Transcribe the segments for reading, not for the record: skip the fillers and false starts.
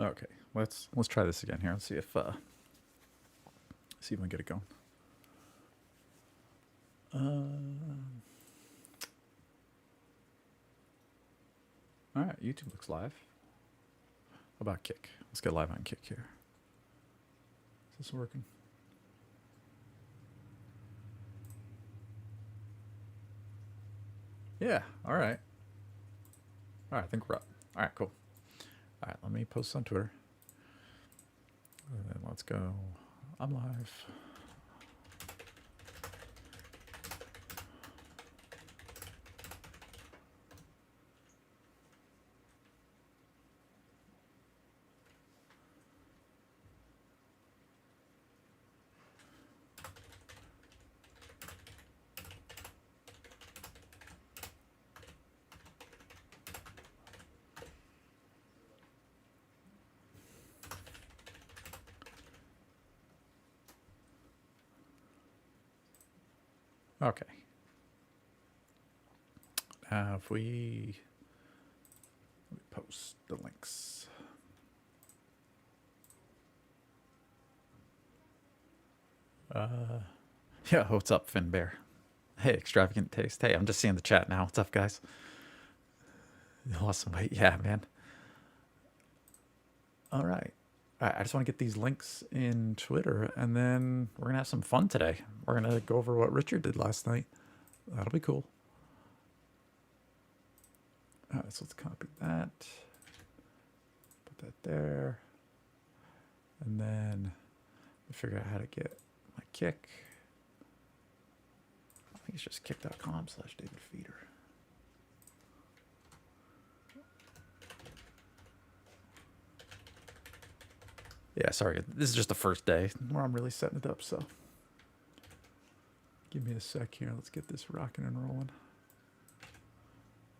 Okay, let's try this again here. Let's see if I can get it going. All right, YouTube looks live. How about Kick? Let's get live on Kick here. Is this working? Yeah. All right. All right. I think we're up. All right. Cool. All right. Let me post on Twitter. And then let's go. I'm live. Okay. Now, if we post the links. Yeah, what's up, Finn Bear? Hey, Extravagant Taste. Hey, I'm just seeing the chat now. What's up, guys? Awesome. Wait, yeah, man. All right. All right. I just want to get these links in Twitter, and then we're going to have some fun today. We're going to go over what Richard did last night. That'll be cool. All right, so let's copy that. Put that there. And then figure out how to get my Kick. I think it's just kick.com/DavidFeeder. Yeah, sorry. This is just the first day where I'm really setting it up, so give me a sec here. Let's get this rocking and rolling.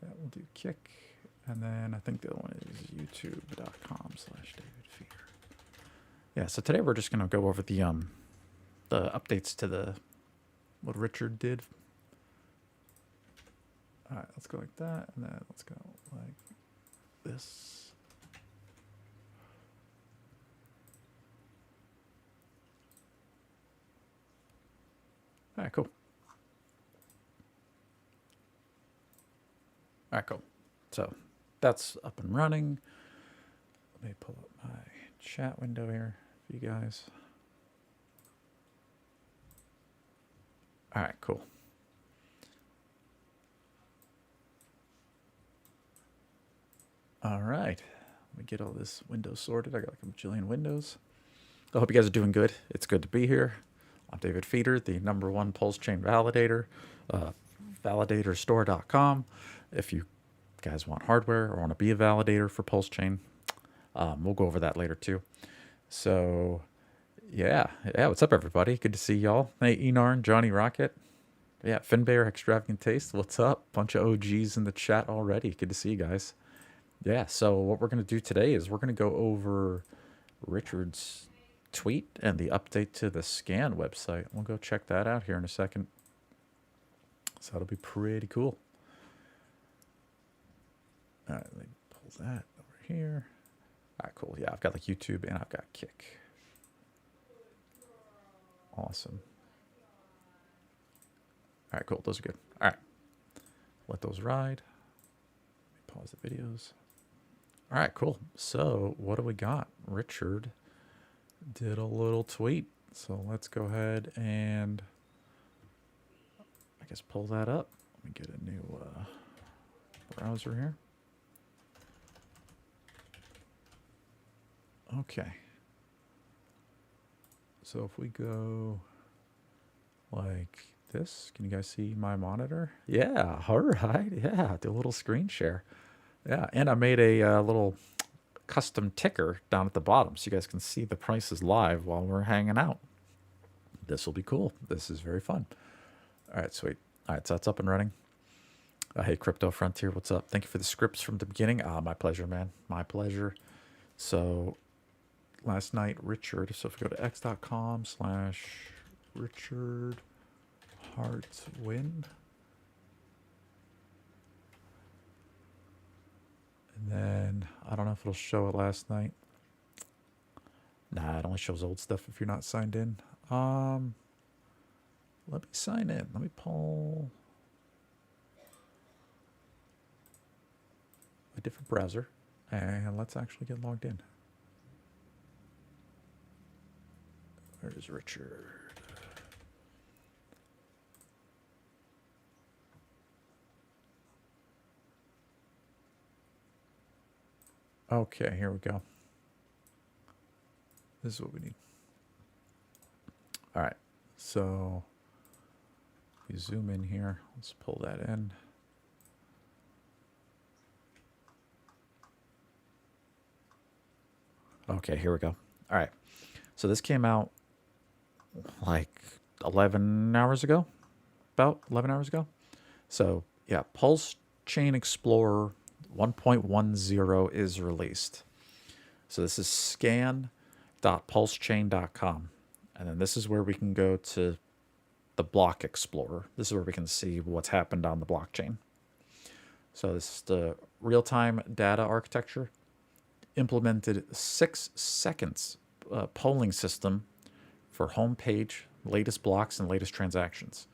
Yeah, we'll do Kick. And then I think the other one is youtube.com/DavidFeeder. Yeah, so today we're just going to go over the updates to what Richard did. All right, let's go like that, and then let's go like this. All right, cool. All right, cool. So that's up and running. Let me pull up my chat window here for you guys. All right, cool. All right. Let me get all this window sorted. I got like a bajillion windows. I hope you guys are doing good. It's good to be here. I'm David Feeder, the #1 PulseChain validator, validatorstore.com. If you guys want hardware or want to be a validator for PulseChain, we'll go over that later too. So, yeah, what's up, everybody? Good to see y'all. Hey, Enarn, Johnny Rocket. Yeah, Finbear, Extravagant Taste. What's up? Bunch of OGs in the chat already. Good to see you guys. Yeah, so what we're going to do today is we're going to go over Richard's tweet and the update to the scan website. We'll go check that out here in a second. So that'll be pretty cool. All right, let me pull that over here. All right, cool. Yeah, I've got like YouTube and I've got Kick. Awesome. All right, cool. Those are good. All right. Let those ride. Let me pause the videos. All right, cool. So what do we got? Richard did a little tweet. So let's go ahead and I guess pull that up. Let me get a new browser here. Okay. So if we go like this, can you guys see my monitor? Yeah, all right. Yeah, do a little screen share. Yeah, and I made a little custom ticker down at the bottom so you guys can see the prices live while we're hanging out. This will be cool. This is very fun. All right, sweet. All right, so that's up and running. Hey, Crypto Frontier, what's up? Thank you for the scripts from the beginning. My pleasure, man. My pleasure. So last night, Richard, so if we go to x.com/Richard Hartwin. And then I don't know if it'll show it last night. Nah, it only shows old stuff if you're not signed in. Let me sign in. Let me pull a different browser and let's actually get logged in. Where is Richard? Okay, here we go. This is what we need. All right, so we zoom in here. Let's pull that in. Okay, here we go. All right, so this came out like 11 hours ago, about 11 hours ago. So yeah, PulseChain Explorer 1.10 is released. So this is scan.pulsechain.com. And then this is where we can go to the block explorer. This is where we can see what's happened on the blockchain. So this is the real-time data architecture. Implemented 6 seconds polling system for homepage, latest blocks, and latest transactions.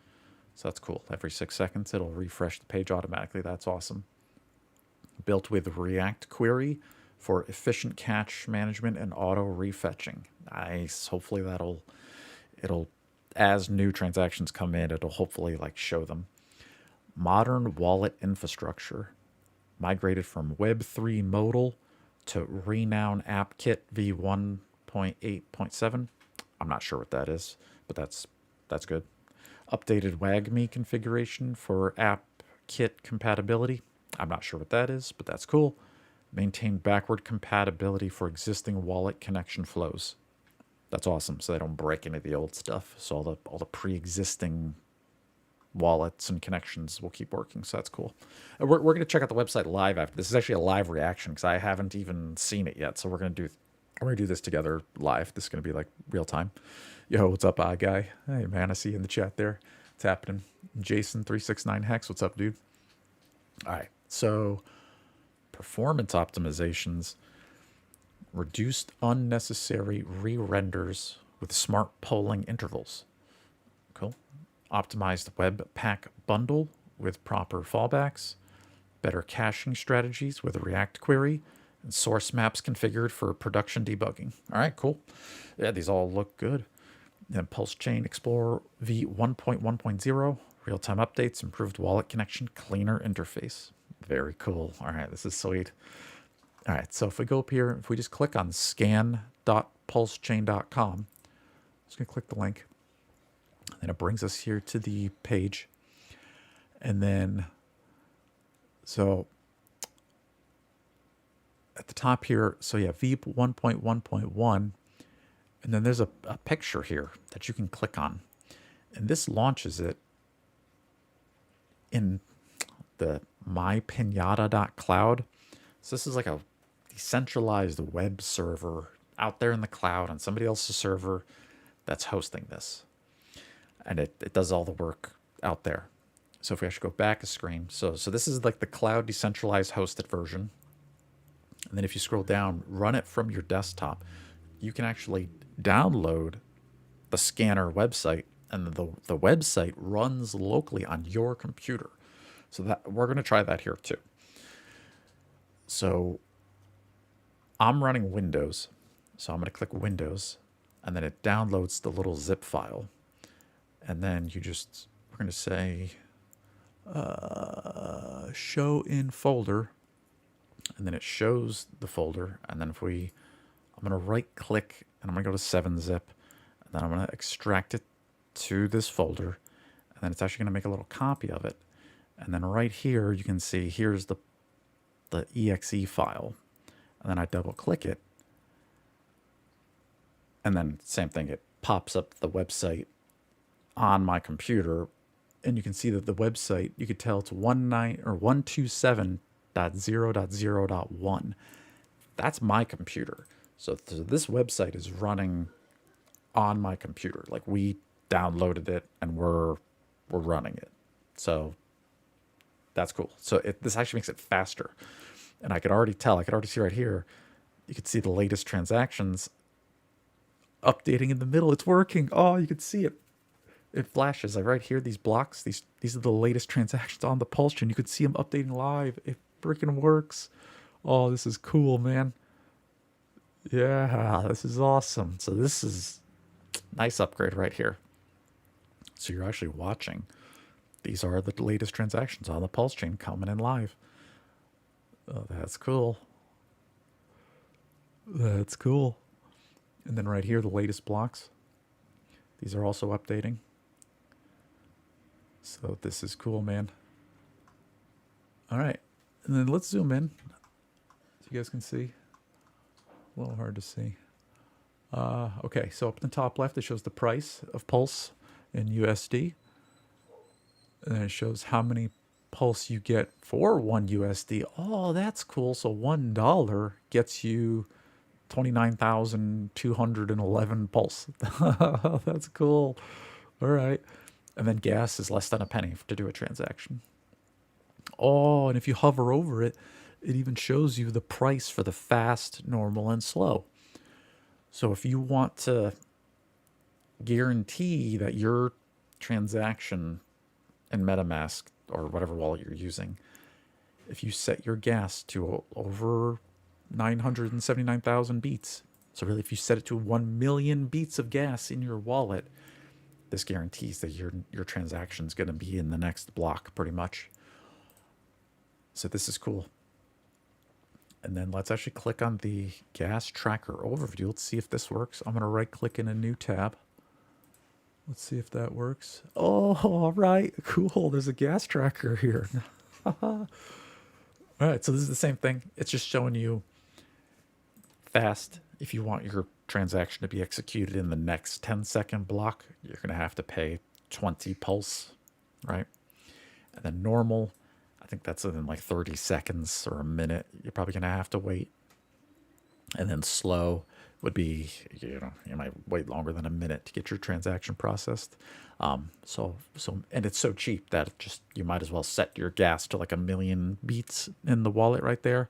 So that's cool. Every 6 seconds, it'll refresh the page automatically. That's awesome. Built with React query for efficient cache management and auto refetching. Nice. Hopefully it'll as new transactions come in, it'll hopefully like show them. Modern wallet infrastructure migrated from Web3 modal to Renown AppKit v1.8.7. I'm not sure what that is, but that's good. Updated WAGMI configuration for AppKit compatibility. I'm not sure what that is, but that's cool. Maintain backward compatibility for existing wallet connection flows. That's awesome. So they don't break any of the old stuff. So all the pre-existing wallets and connections will keep working. So that's cool. And we're going to check out the website live after this. Is actually a live reaction because I haven't even seen it yet. So we're going to do this together live. This is going to be like real time. Yo, what's up, guy? Hey man, I see you in the chat there. What's happening? Jason369 Hex, what's up, dude? All right. So performance optimizations. Reduced unnecessary re-renders with smart polling intervals. Cool. Optimized Webpack bundle with proper fallbacks. Better caching strategies with a React query. And source maps configured for production debugging. All right, cool. Yeah, these all look good. And PulseChain Explorer v1.1.0. Real-time updates, improved wallet connection, cleaner interface. Very cool. All right, this is sweet. All right, so if we go up here, if we just click on scan.pulsechain.com, I'm just going to click the link. And then it brings us here to the page. And then, so at the top here, so yeah, v1.1.1. And then there's a picture here that you can click on. And this launches it in the mypinata.cloud. So this is like a decentralized web server out there in the cloud on somebody else's server that's hosting this. And it does all the work out there. So if we actually go back a screen, so this is like the cloud decentralized hosted version. And then if you scroll down, run it from your desktop, you can actually download the scanner website, and the website runs locally on your computer. So that we're going to try that here too. So I'm running Windows. So I'm going to click Windows, and then it downloads the little zip file. And then we're going to say, show in folder. And then it shows the folder. And then I'm going to right click and I'm going to go to 7-zip. And then I'm going to extract it to this folder. And then it's actually going to make a little copy of it. And then right here, you can see here's the exe file. And then I double click it. And then same thing, it pops up the website on my computer. And you can see that the website, you could tell it's 127.0.0.1. That's my computer. So this website is running on my computer. Like we downloaded it and we're running it. So that's cool. So this actually makes it faster. And I could already see right here, you could see the latest transactions. updating in the middle. It's working. Oh, you can see it. It flashes. Like right here, these blocks, these are the latest transactions on the PulseChain. You can see them updating live. It freaking works. Oh, this is cool, man. Yeah, this is awesome. So this is nice upgrade right here. So you're actually watching. These are the latest transactions on the PulseChain coming in live. Oh, that's cool. That's cool. And then right here, the latest blocks. These are also updating. So this is cool, man. All right. And then let's zoom in so you guys can see. A little hard to see. Okay, so up in the top left, it shows the price of Pulse in USD. And then it shows how many Pulse you get for 1 USD. Oh, that's cool. So $1 gets you 29,211 Pulse. That's cool. All right. And then gas is less than a penny to do a transaction. Oh, and if you hover over it, it even shows you the price for the fast, normal, and slow. So if you want to guarantee that your transaction in MetaMask or whatever wallet you're using, if you set your gas to over 979,000 beats, so really if you set it to 1 million beats of gas in your wallet, this guarantees that your transaction is going to be in the next block pretty much. So this is cool. And then let's actually click on the gas tracker overview. Let's see if this works. I'm going to right click in a new tab. Let's see if that works. Oh, all right. Cool. There's a gas tracker here. All right. So this is the same thing. It's just showing you fast. If you want your transaction to be executed in the next 10-second block, you're going to have to pay 20 Pulse, right? And then normal, I think that's in like 30 seconds or a minute. You're probably going to have to wait. And then slow would be, you might wait longer than a minute to get your transaction processed. And it's so cheap that you might as well set your gas to like 1 million beats in the wallet right there,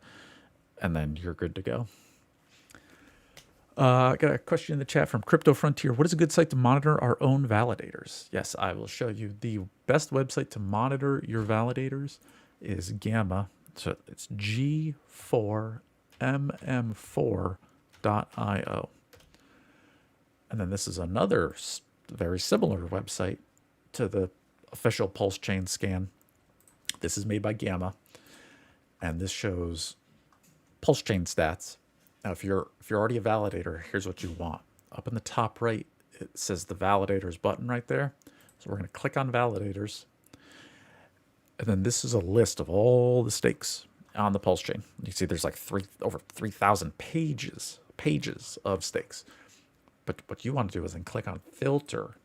and then you're good to go. I got a question in the chat from Crypto Frontier. What is a good site to monitor our own validators? Yes, I will show you. The best website to monitor your validators is Gamma. So it's G4MM4.io. And then this is another very similar website to the official PulseChain scan. This is made by Gamma, and this shows PulseChain stats. Now, if you're already a validator, here's what you want. Up in the top right, it says the validators button right there. So we're going to click on validators. And then this is a list of all the stakes on the PulseChain. You can see there's like over 3,000 pages of stakes. But what you want to do is then click on filter,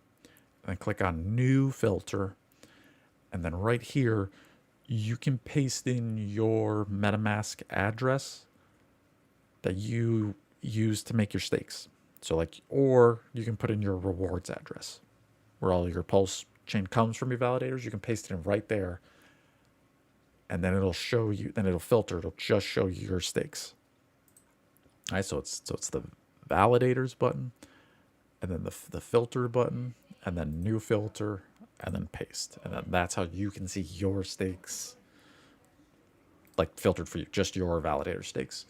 and then click on new filter. And then right here, you can paste in your MetaMask address that you use to make your stakes. So or you can put in your rewards address where all your PulseChain comes from your validators. You can paste it in right there. And then it'll show you, then it'll filter, it'll just show you your stakes. All right, so it's the validators button, and then the filter button, and then new filter, and then paste. And then that's how you can see your stakes, like filtered for you, just your validator stakes.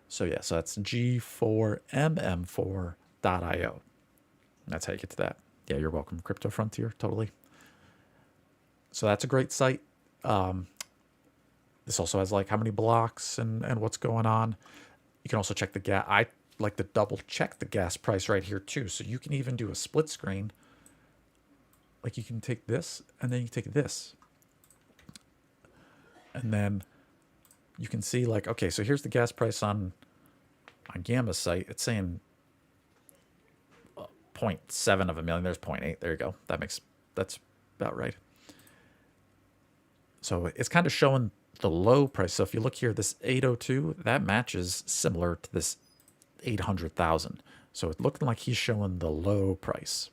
So yeah, so that's G4MM4.io. That's how you get to that. Yeah, you're welcome, Crypto Frontier, totally. So that's a great site. This also has like how many blocks and what's going on. You can also check the gas. I like to double check the gas price right here too. So you can even do a split screen. Like you can take this and then you take this. And then you can see like, okay, so here's the gas price on Gamma's site. It's saying 0.7 of a million. There's 0.8. There you go. That's about right. So it's kind of showing the low price. So if you look here, this 802, that matches similar to this 800,000. So it's looking like he's showing the low price.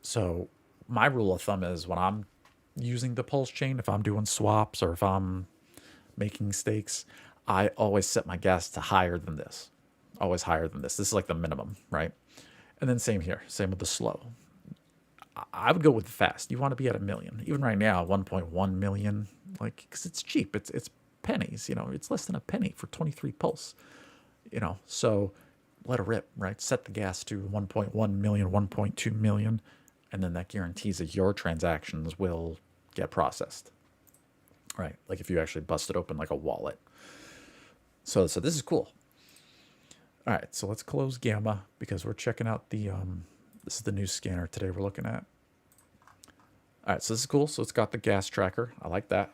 So my rule of thumb is when I'm using the PulseChain, if I'm doing swaps or if I'm making stakes, I always set my gas to higher than this. Always higher than this. This is like the minimum, right? And then same here, same with the slow. I would go with the fast. You want to be at 1 million. Even right now, 1.1 million, like, because it's cheap. It's pennies, it's less than a penny for 23 pulse, so let it rip, right? Set the gas to 1.1 million, 1.2 million, and then that guarantees that your transactions will get processed, right? Like if you actually bust it open like a wallet. So this is cool. All right, so let's close Gamma because we're checking out the, this is the new scanner today we're looking at. All right, so this is cool. So it's got the gas tracker. I like that.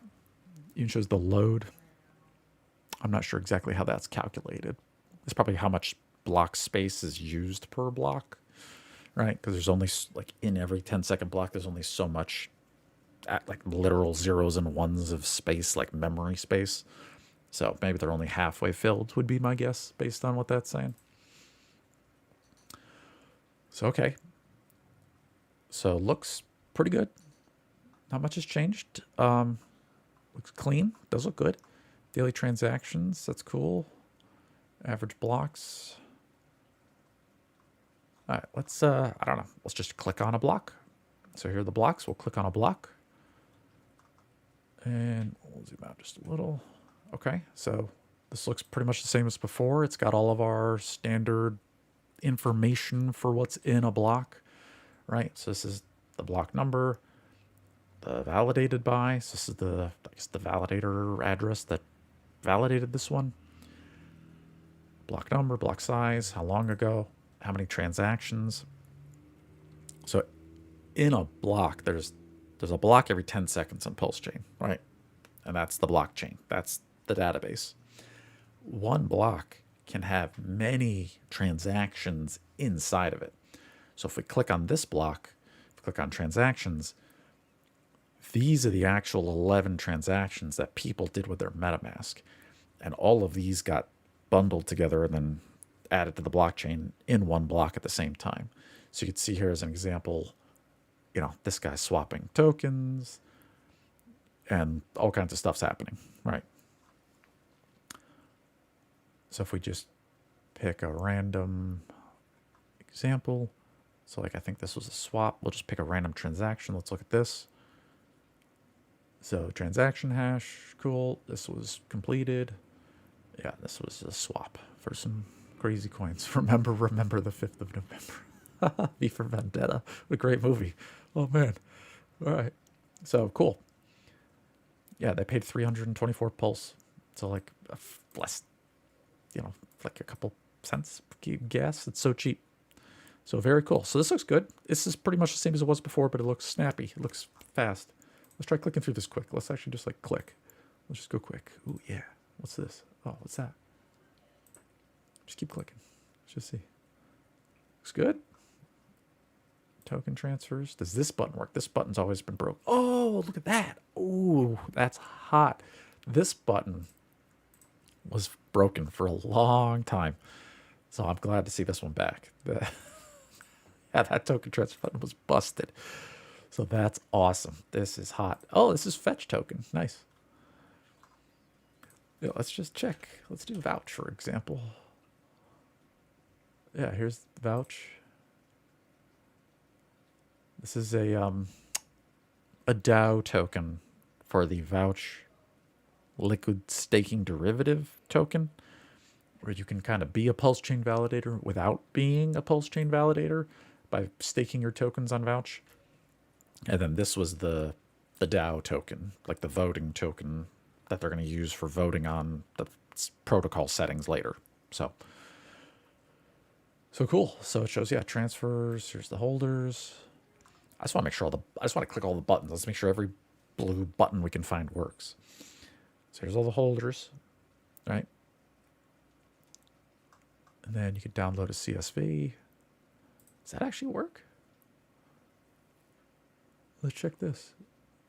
Even shows the load. I'm not sure exactly how that's calculated. It's probably how much block space is used per block, right? Because there's only, like, in every 10-second block, there's only so much, like, literal zeros and ones of space, like memory space. So maybe they're only halfway filled would be my guess based on what that's saying. So, okay. So looks pretty good. Not much has changed. Looks clean. Does look good. Daily transactions. That's cool. Average blocks. All right. Let's, I don't know. Let's just click on a block. So here are the blocks. We'll click on a block. And we'll zoom out just a little. Okay. So this looks pretty much the same as before. It's got all of our standard information for what's in a block, right? So this is the block number, the validated by. So this is the, I guess, the validator address that validated this one. Block number, block size, how long ago, how many transactions. So in a block, there's a block every 10 seconds on PulseChain, right? And that's the blockchain. That's the database. One block can have many transactions inside of it. So if we click on this block, if we click on transactions, these are the actual 11 transactions that people did with their MetaMask. And all of these got bundled together and then added to the blockchain in one block at the same time. So you can see here as an example, this guy's swapping tokens and all kinds of stuff's happening, right? So if we just pick a random example, so like I think this was a swap, we'll just pick a random transaction. Let's look at this. So transaction hash, cool. This was completed. Yeah, this was a swap for some crazy coins. Remember the 5th of November. V for Vendetta. What a great movie. Oh, man. All right. So, cool. Yeah, they paid 324 pulse. So, like, less, like a couple cents per gas. It's so cheap. So, very cool. So, this looks good. This is pretty much the same as it was before, but it looks snappy. It looks fast. Let's try clicking through this quick. Let's actually just, like, click. Let's just go quick. Ooh, yeah. What's this? Oh, what's that? Just keep clicking. Let's just see. Looks good. Token transfers. Does this button work? This button's always been broke. Oh, look at that. Ooh, that's hot. This button was broken for a long time. So I'm glad to see this one back. Yeah, that token transfer button was busted. So that's awesome. This is hot. Oh, this is fetch token. Nice. Yeah, let's just check. Let's do vouch, for example. Yeah, here's the vouch. This is a DAO token for the vouch liquid staking derivative token, where you can kind of be a PulseChain validator without being a PulseChain validator by staking your tokens on vouch. And then this was the DAO token, like the voting token that they're going to use for voting on the protocol settings later. So cool. So it shows, yeah, transfers. Here's the holders. I just want to make sure I just want to click all the buttons. Let's make sure every blue button we can find works. So here's all the holders, right? And then you can download a CSV. Does that actually work? Let's check this.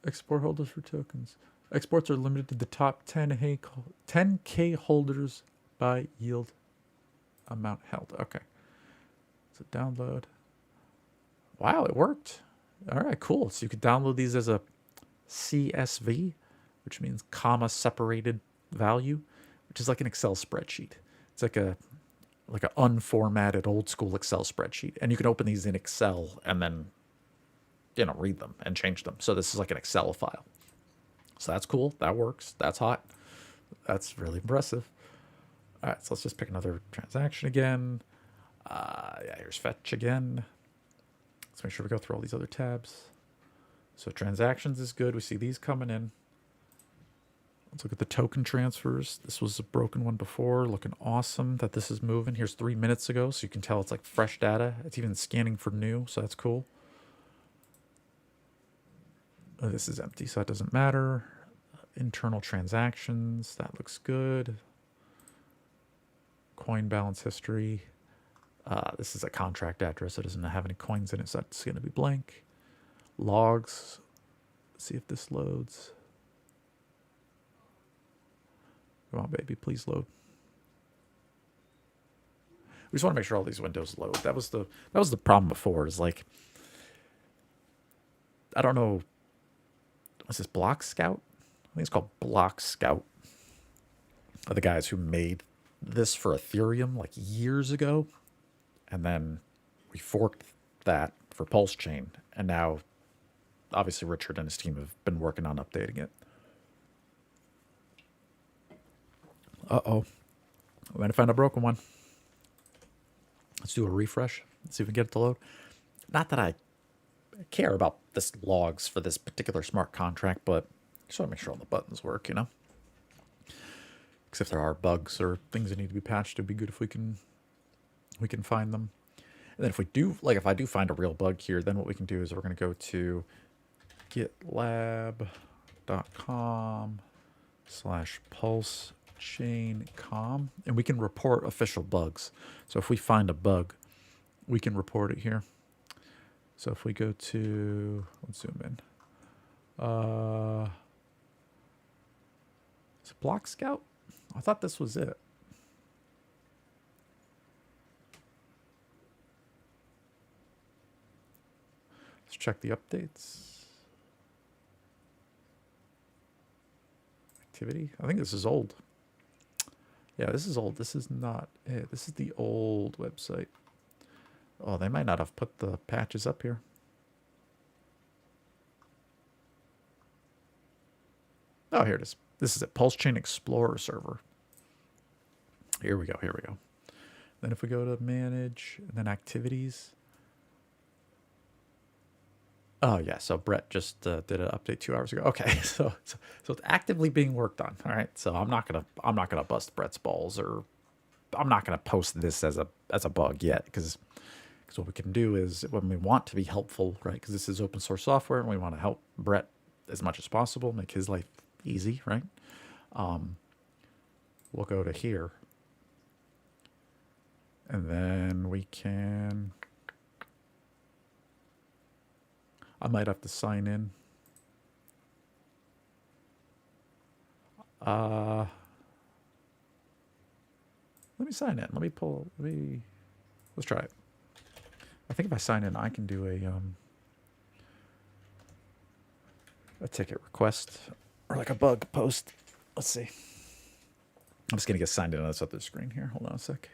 Export holders for tokens. Exports are limited to the top 10K holders by yield amount held. Okay. So download. Wow, it worked. All right, cool. So you could download these as a CSV, which means comma separated value, which is like an Excel spreadsheet. It's like a like an unformatted old school Excel spreadsheet. And you can open these in Excel and then, read them and change them. So this is like an Excel file. So that's cool. That works. That's hot. That's really impressive. All right, so let's just pick another transaction again. Yeah, here's fetch again. Let's make sure we go through all these other tabs. So transactions is good. We see these coming in. Let's look at the token transfers. This was a broken one before. Looking awesome that this is moving. Here's 3 minutes ago, so you can tell it's like fresh data. It's even scanning for new, so that's cool. Oh, this is empty, so that doesn't matter. Internal transactions, that looks good. Coin balance history. This is a contract address. It doesn't have any coins in it, so that's going to be blank. Logs. Let's see if this loads. Come on, baby, please load. We just want to make sure all these windows load. That was the problem before. Is like, I don't know. What's this, Block Scout? I think it's called Block Scout. Are the guys who made this for Ethereum like years ago, and then we forked that for PulseChain, and now obviously Richard and his team have been working on updating it. Uh-oh. We might find a broken one. Let's do a refresh. Let's see if we can get it to load. Not that I care about this logs for this particular smart contract, but I just want to make sure all the buttons work, Because if there are bugs or things that need to be patched, it'd be good if we can find them. And then if we do, like if I do find a real bug here, then what we can do is we're going to go to gitlab.com/PulseChain.com, and we can report official bugs. So if we find a bug, we can report it here. So if we go to, let's zoom in. Is it Block Scout? I thought this was it. Let's check the updates. Activity. I think this is old. Yeah, this is old. This is not it. This is the old website. Oh, they might not have put the patches up here. Oh, here it is. This is a PulseChain Explorer server. Here we go. Here we go. Then if we go to manage and then activities. Oh yeah, so Brett just did an update 2 hours ago. Okay, so it's actively being worked on. All right, so I'm not gonna bust Brett's balls, or I'm not gonna post this as a bug yet, because what we can do is, when we want to be helpful, right? Because this is open source software, and we want to help Brett as much as possible, make his life easy, right? We'll go to here, and then we can. I might have to sign in. Let me sign in. Let's try it. I think if I sign in, I can do a ticket request or like a bug post. Let's see. I'm just going to get signed in on this other screen here. Hold on a sec.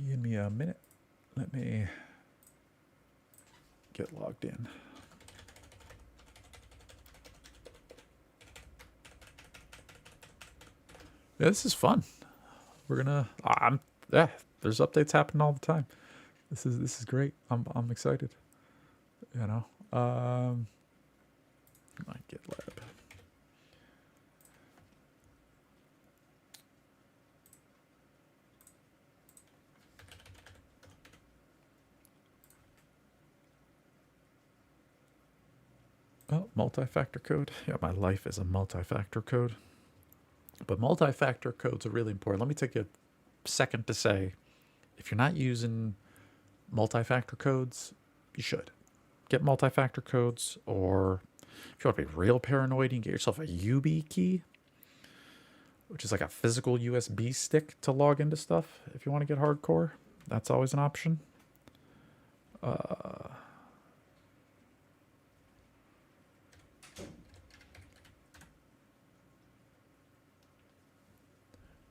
Give me a minute. Let me get logged in. Yeah, this is fun. We're gonna. Yeah. There's updates happening all the time. This is great. I'm excited. My GitLab. Oh, multi-factor code. Yeah, my life is a multi-factor code. But multi-factor codes are really important. Let me take a second to say, if you're not using multi-factor codes, you should. Get multi-factor codes, or if you want to be real paranoid, you can get yourself a YubiKey, which is like a physical USB stick to log into stuff. If you want to get hardcore, that's always an option.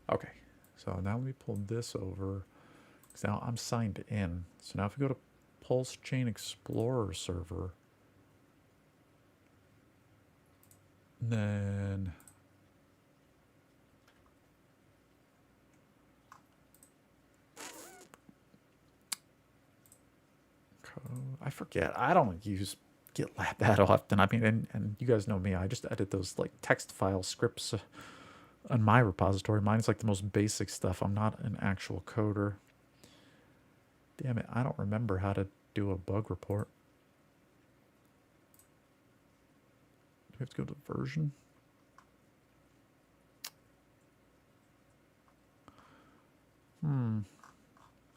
Okay, So now let me pull this over. Because now I'm signed in. So now if we go to PulseChain Explorer server, then I forget. I don't use GitLab that often. I mean, and you guys know me. I just edit those like text file scripts on my repository. Mine's like the most basic stuff. I'm not an actual coder. Damn it, I don't remember how to do a bug report. Do we have to go to the version?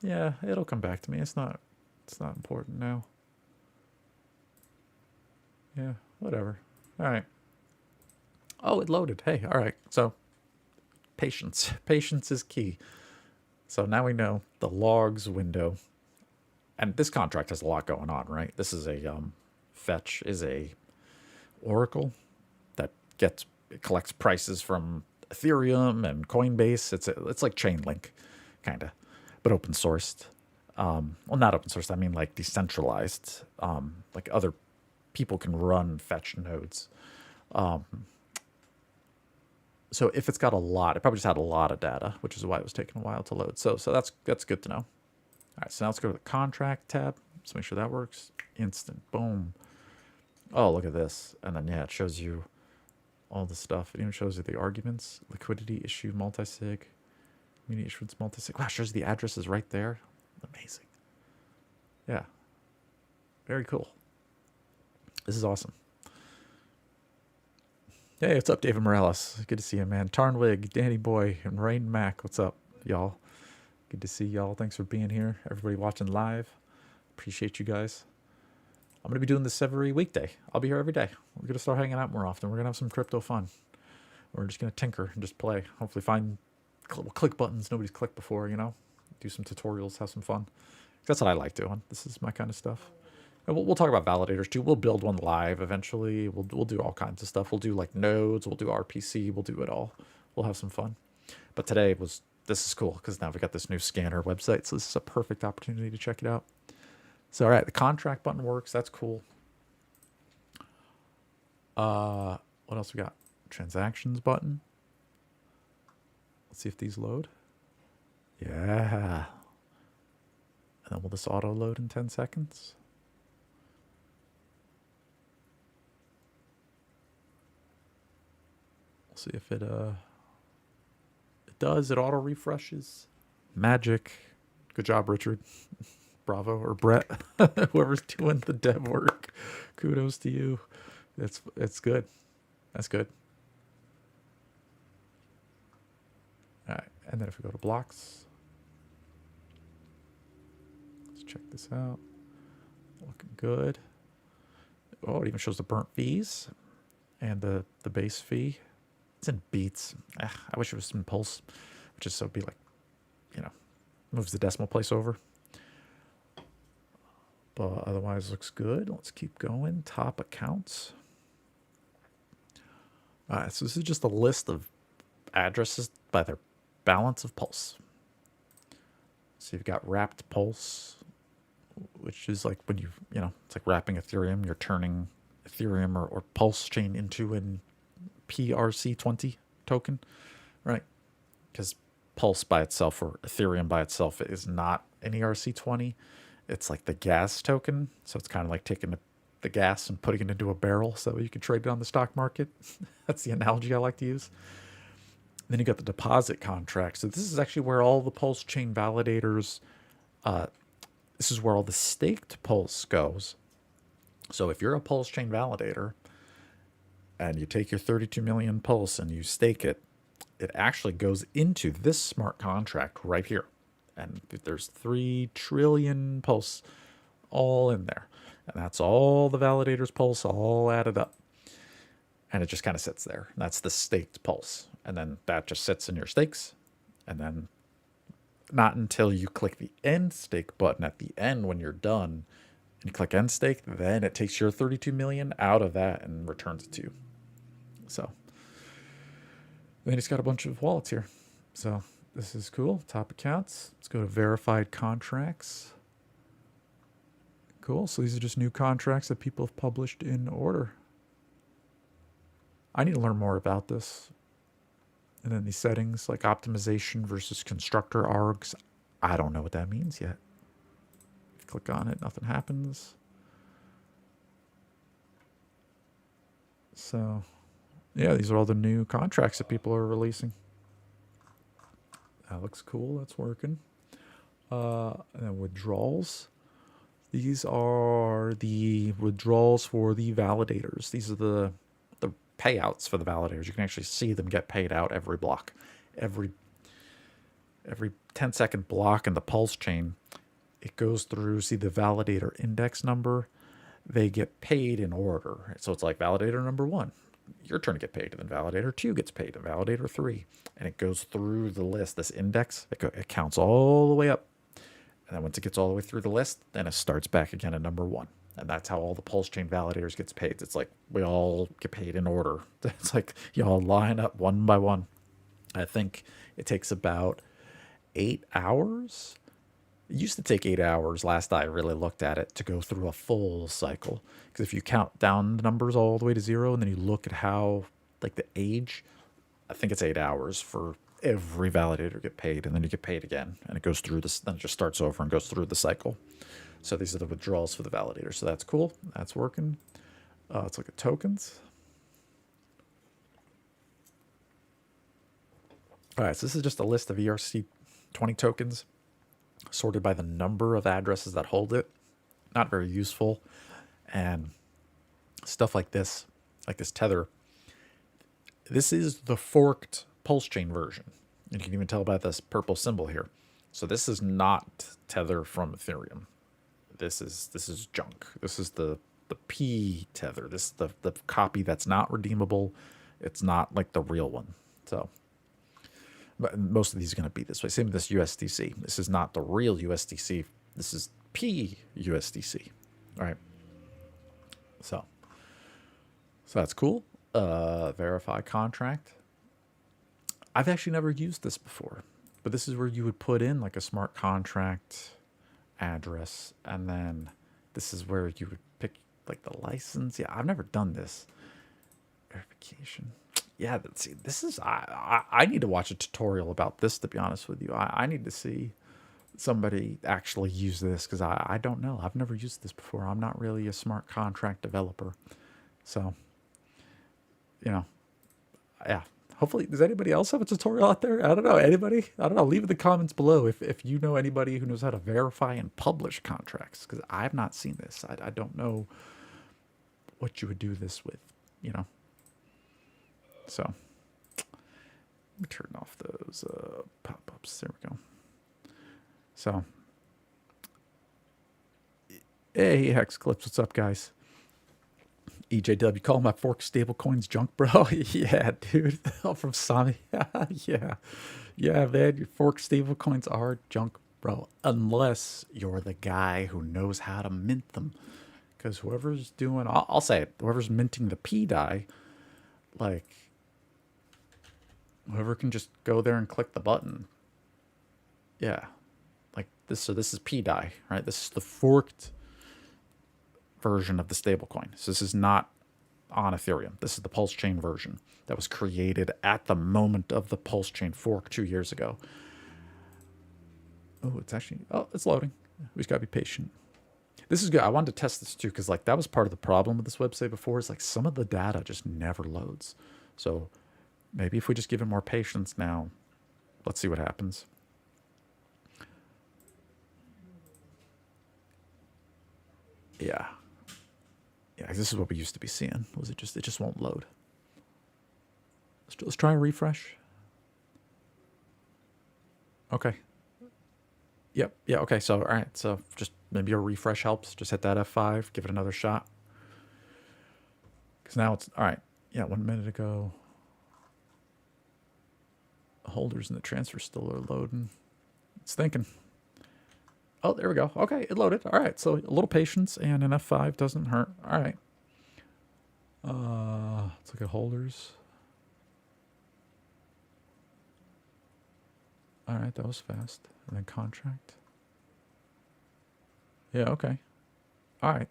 Yeah, it'll come back to me. It's not important now. Yeah, whatever. All right. Oh, it loaded. Hey, all right. So patience. Patience is key. So now we know the logs window. And this contract has a lot going on, right? This is a fetch is a oracle that collects prices from Ethereum and Coinbase. It's like Chainlink, kind of, but open sourced. Well, not open sourced. I mean like decentralized. Like other people can run fetch nodes. So if it's got a lot, it probably just had a lot of data, which is why it was taking a while to load. So that's good to know. All right, so now let's go to the contract tab. Let's make sure that works. Instant, boom. Oh, look at this. And then, yeah, it shows you all the stuff. It even shows you the arguments, liquidity, issue, multi-sig, community issuance, multi-sig. Wow, it shows the addresses right there. Amazing. Yeah. Very cool. This is awesome. Hey, what's up, David Morales? Good to see you, man. Tarnwig, Danny Boy, and Rain Mac. What's up, y'all? Good to see y'all. Thanks for being here. Everybody watching live. Appreciate you guys. I'm going to be doing this every weekday. I'll be here every day. We're going to start hanging out more often. We're going to have some crypto fun. We're just going to tinker and just play. Hopefully find click buttons nobody's clicked before, you know. Do some tutorials, have some fun. That's what I like doing. This is my kind of stuff. And we'll talk about validators too. We'll build one live eventually. We'll do all kinds of stuff. We'll do like nodes. We'll do RPC. We'll do it all. We'll have some fun. But today this is cool because now we got this new scanner website. So this is a perfect opportunity to check it out. So, all right, the contract button works. That's cool. What else we got? Transactions button. Let's see if these load. Yeah. And then will this auto load in 10 seconds? We'll see if it does. It auto refreshes. Magic. Good job, Richard. Bravo, or Brett. Whoever's doing the dev work. Kudos to you. It's good. That's good. All right, and then if we go to blocks, let's check this out. Looking good. Oh, it even shows the burnt fees and the base fee. It's in beats. I wish it was in Pulse, which is so be like, you know, moves the decimal place over. But otherwise looks good. Let's keep going. Top accounts. All right, so this is just a list of addresses by their balance of Pulse. So you've got wrapped Pulse, which is like when you know, it's like wrapping Ethereum. You're turning Ethereum or PulseChain into an PRC20 token, right? Because Pulse by itself or Ethereum by itself is not an ERC20. It's like the gas token. So it's kind of like taking the gas and putting it into a barrel so you can trade it on the stock market. That's the analogy I like to use. Then you got the deposit contract. So this is actually where all the PulseChain validators, this is where all the staked Pulse goes. So if you're a PulseChain validator and you take your 32 million Pulse and you stake it, it actually goes into this smart contract right here. And there's 3 trillion Pulse all in there. And that's all the validators Pulse all added up. And it just kind of sits there. That's the staked Pulse. And then that just sits in your stakes. And then not until you click the end stake button at the end when you're done and you click end stake, then it takes your 32 million out of that and returns it to you. So then he's got a bunch of wallets here. So This is cool. Top accounts. Let's go to verified contracts. Cool. So these are just new contracts that people have published in order. I need to learn more about this. And then these settings like optimization versus constructor args. I don't know what that means yet. Click on it, nothing happens. So, yeah, these are all the new contracts that people are releasing. That looks cool. That's working. And then withdrawals. These are the withdrawals for the validators. These are the payouts for the validators. You can actually see them get paid out every block. Every 10-second block in the PulseChain, it goes through, see the validator index number. They get paid in order. So it's like validator number 1, your turn to get paid. And then validator 2 gets paid, and validator 3. And it goes through the list. This index, it counts all the way up. And then once it gets all the way through the list, then it starts back again at number 1. And that's how all the PulseChain validators gets paid. It's like we all get paid in order. It's like you all line up one by one. I think it takes about 8 hours. It used to take 8 hours last I really looked at it to go through a full cycle. Because if you count down the numbers all the way to 0 and then you look at how, like the age, I think it's 8 hours for every validator to get paid. And then you get paid again. And it goes through this, then it just starts over and goes through the cycle. So these are the withdrawals for the validator. So that's cool. That's working. Let's look at tokens. All right, so this is just a list of ERC20 tokens sorted by the number of addresses that hold it. Not very useful. And stuff like this tether. This is the forked PulseChain version. You can even tell by this purple symbol here. So this is not tether from Ethereum. This is junk. This is the P tether. This is the copy that's not redeemable. It's not like the real one. So but most of these are going to be this way. Same with this USDC. This is not the real USDC. This is P USDC. All right. So that's cool. Verify contract. I've actually never used this before, but this is where you would put in like a smart contract address, and then this is where you would pick like the license. Yeah, I've never done this. Verification. Yeah, see, this is, I need to watch a tutorial about this, to be honest with you. I need to see somebody actually use this, because I don't know. I've never used this before. I'm not really a smart contract developer. So, you know, yeah. Hopefully, does anybody else have a tutorial out there? I don't know. Anybody? I don't know. Leave in the comments below if you know anybody who knows how to verify and publish contracts, because I have not seen this. I don't know what you would do this with, you know. So, let me turn off those pop-ups. There we go. So, hey, Hex Clips, what's up, guys? EJW, call my fork stablecoins junk, bro. Yeah, dude. From Sami. Yeah. Yeah, man, your fork stablecoins are junk, bro. Unless you're the guy who knows how to mint them. Because whoever's doing, I'll say it, whoever's minting the P die, like, whoever can just go there and click the button. Yeah. Like this, so this is P die, right? This is the forked version of the stablecoin. So this is not on Ethereum. This is the PulseChain version that was created at the moment of the PulseChain fork 2 years ago. Oh, it's actually, oh, it's loading. We just gotta be patient. This is good. I wanted to test this too, because like that was part of the problem with this website before, is like some of the data just never loads. So maybe if we just give it more patience now, let's see what happens. Yeah. Yeah, this is what we used to be seeing. Was it just won't load. Let's try a refresh. Okay. Yep. Yeah. Okay. So, all right. So just maybe a refresh helps. Just hit that F5, give it another shot. Because now it's, all right. Yeah. 1 minute ago. The holders and the transfer still are loading. It's thinking. Oh, there we go. Okay, it loaded. All right, so a little patience and an F5 doesn't hurt. All right. Let's look at holders. All right, that was fast. And then contract. Yeah, okay. All right.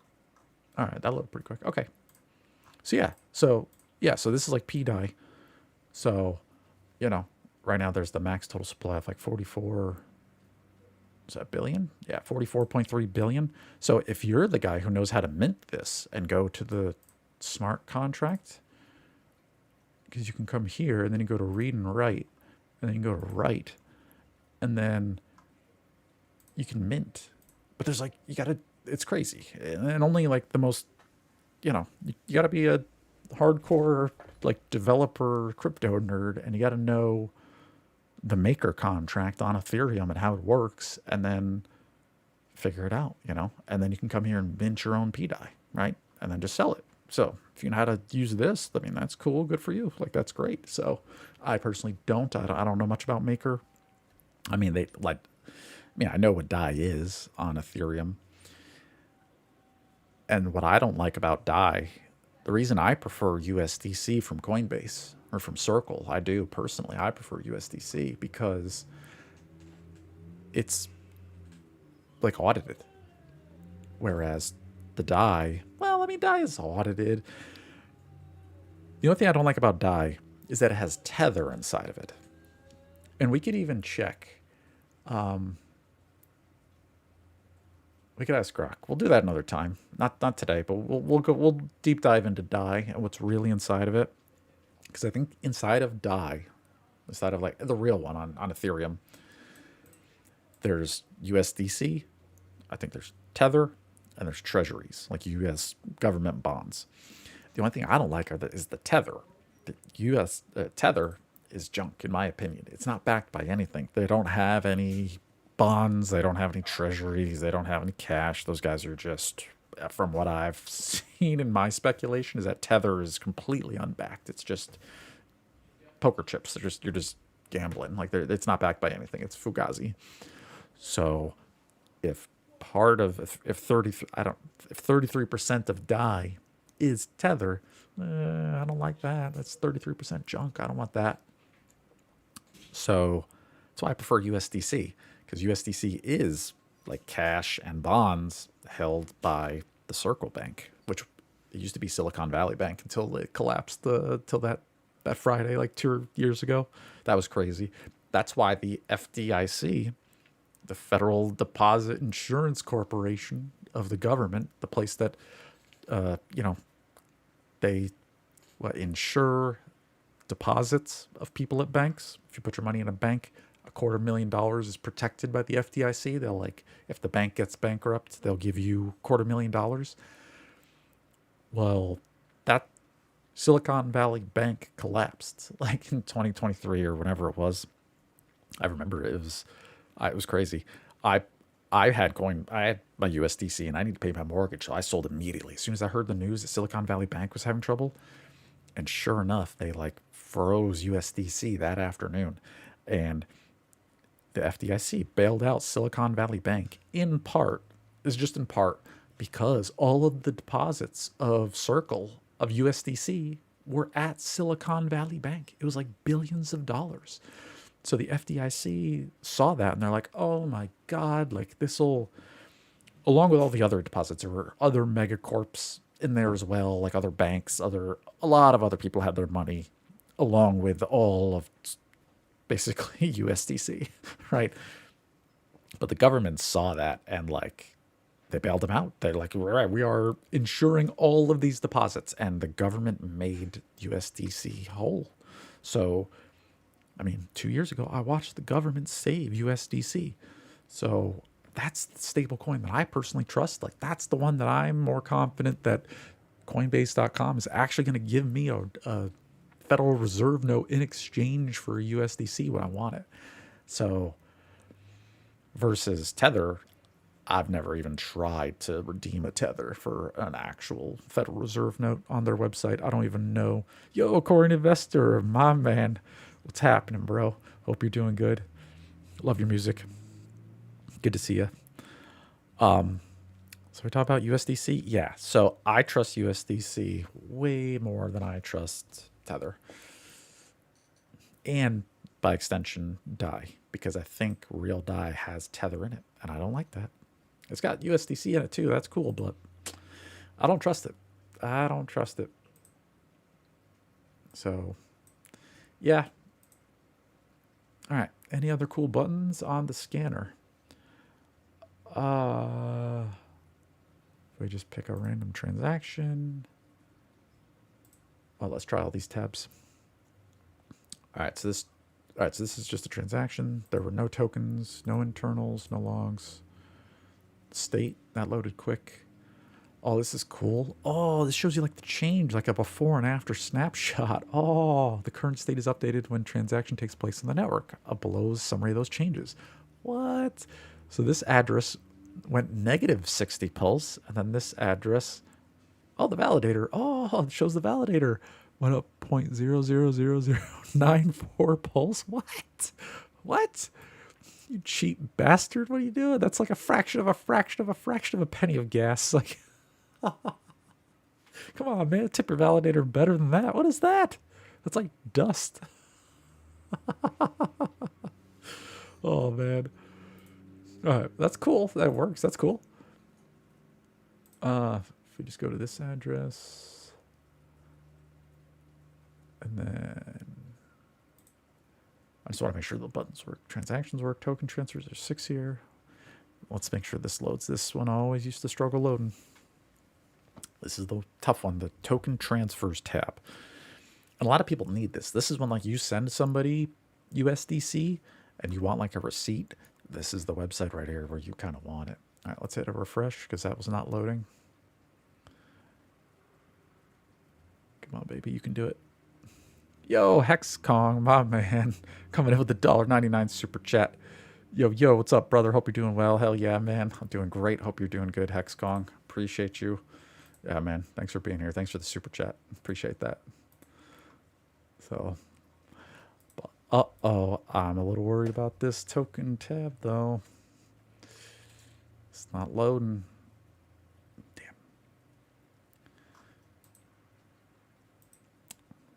All right, that looked pretty quick. Okay. So so this is like PDI. So, right now there's the max total supply of like 44, is that billion? Yeah, 44.3 billion. So if you're the guy who knows how to mint this and go to the smart contract, because you can come here and then you go to read and write, and then you can go to write, and then you can mint. But there's like, it's crazy. And only like the most, you got to be a hardcore like developer crypto nerd, and you got to know the maker contract on Ethereum and how it works, and then figure it out, and then you can come here and mint your own PDI, right? And then just sell it. So if you know how to use this, I mean, that's cool. Good for you. Like, that's great. So I personally don't. I don't know much about Maker. I mean, I know what DAI is on Ethereum. And what I don't like about DAI, the reason I prefer USDC from Coinbase or from Circle, I do personally, I prefer USDC because it's like audited. Whereas the DAI, well, I mean, DAI is audited. The only thing I don't like about DAI is that it has Tether inside of it. And we could even check. We could ask Grok. We'll do that another time. Not today, but we'll deep dive into DAI and what's really inside of it. Because I think inside of DAI, inside of like the real one on Ethereum, there's USDC, I think there's Tether, and there's treasuries, like US government bonds. The only thing I don't like is the Tether. The US Tether is junk, in my opinion. It's not backed by anything. They don't have any bonds. They don't have any treasuries. They don't have any cash. Those guys are just, from what I've seen in my speculation, is that Tether is completely unbacked. It's just poker chips. You're just gambling. Like, it's not backed by anything. It's Fugazi. So if 33% of DAI is Tether, I don't like that. That's 33% junk. I don't want that. So that's why I prefer USDC, because USDC is like cash and bonds held by the Circle Bank, which it used to be Silicon Valley Bank until it collapsed till that Friday, like 2 years ago. That was crazy. That's why the FDIC, the Federal Deposit Insurance Corporation of the government, the place that, they insure deposits of people at banks. If you put your money in a bank, $250,000 is protected by the FDIC. They'll, like, if the bank gets bankrupt, they'll give you $250,000. Well, that Silicon Valley Bank collapsed like in 2023 or whenever it was. I remember it was crazy. I had my USDC and I need to pay my mortgage, so I sold immediately as soon as I heard the news that Silicon Valley Bank was having trouble. And sure enough, they like froze USDC that afternoon, and the FDIC bailed out Silicon Valley Bank in part, because all of the deposits of Circle of USDC were at Silicon Valley Bank. It was like billions of dollars. So the FDIC saw that and they're like, oh my God, like this'll, along with all the other deposits, there were other megacorps in there as well, like other banks, a lot of other people had their money along with all of basically USDC, right? But the government saw that and like they bailed them out. They're like, right, we are insuring all of these deposits, and the government made USDC whole. So, I mean, 2 years ago, I watched the government save USDC. So that's the stable coin that I personally trust. Like, that's the one that I'm more confident that Coinbase.com is actually going to give me a Federal Reserve note in exchange for USDC when I want it. So versus Tether, I've never even tried to redeem a Tether for an actual Federal Reserve note on their website. I don't even know. Yo, Coin Investor, my man. What's happening, bro? Hope you're doing good. Love your music. Good to see you. So we talk about USDC. Yeah. So I trust USDC way more than I trust Tether. And by extension, DAI. because I think Real Dai has Tether in it, and I don't like that. It's got USDC in it too. That's cool, but I don't trust it. I don't trust it. So, yeah. All right. Any other cool buttons on the scanner? If we just pick a random transaction. Well, let's try all these tabs. All right, so this is just a transaction. There were no tokens, no internals, no logs. State, that loaded quick. Oh, this is cool. Oh, this shows you like the change, like a before and after snapshot. Oh, the current state is updated when transaction takes place on the network. Below is summary of those changes. What? So this address went negative 60 pulse, and then this address, oh, the validator. Oh, it shows the validator went up 0.000094 pulse. What? What? You cheap bastard! What are you doing? That's like a fraction of a fraction of a fraction of a penny of gas. Like, come on, man! Tip your validator better than that. What is that? That's like dust. Oh man! All right, that's cool. That works. That's cool. If we just go to this address, and then I just want to make sure the buttons work. Transactions work. Token transfers. There's 6 here. Let's make sure this loads. This one I always used to struggle loading. This is the tough one, the token transfers tab. And a lot of people need this. This is when like you send somebody USDC and you want like a receipt. This is the website right here where you kind of want it. All right, let's hit a refresh because that was not loading. Come on, baby, you can do it. Yo, Hex Kong, my man, coming in with the $1.99 super chat. Yo, what's up, brother? Hope you're doing well. Hell yeah, man. I'm doing great. Hope you're doing good, Hex Kong. Appreciate you. Yeah, man. Thanks for being here. Thanks for the super chat. Appreciate that. So, uh-oh, I'm a little worried about this token tab, though. It's not loading. Damn.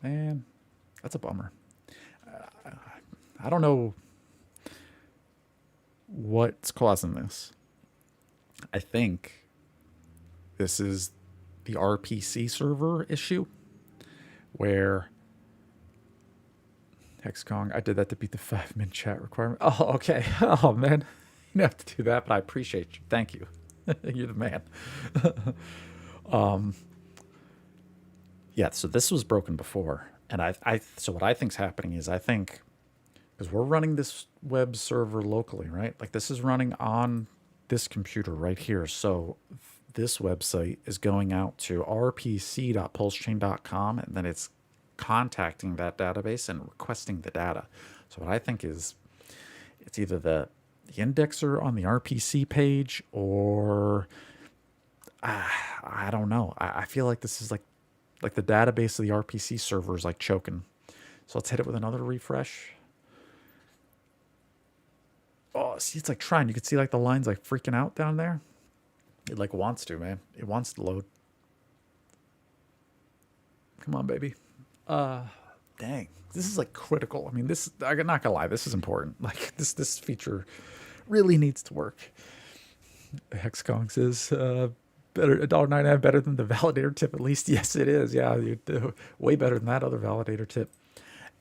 Man, that's a bummer. I don't know what's causing this. I think this is the RPC server issue where Hexkong, I did that to beat the 5-min chat requirement. Oh, okay. Oh, man. You don't have to do that, but I appreciate you. Thank you. You're the man. Yeah, so this was broken before. And so what I think's happening is I think, because we're running this web server locally, right? Like this is running on this computer right here. So this website is going out to rpc.pulsechain.com, and then it's contacting that database and requesting the data. So what I think is it's either the indexer on the RPC page or I don't know. I feel like this is like the database of the RPC server is like choking. So let's hit it with another refresh. Oh, see, it's like trying. You can see like the lines like freaking out down there. It like wants to, man. It wants to load. Come on, baby. Dang. This is like critical. I mean, I'm not gonna lie, this is important. Like this feature really needs to work. Hexkong says, better $1.99 better than the validator tip, at least. Yes, it is. Yeah, you do way better than that other validator tip.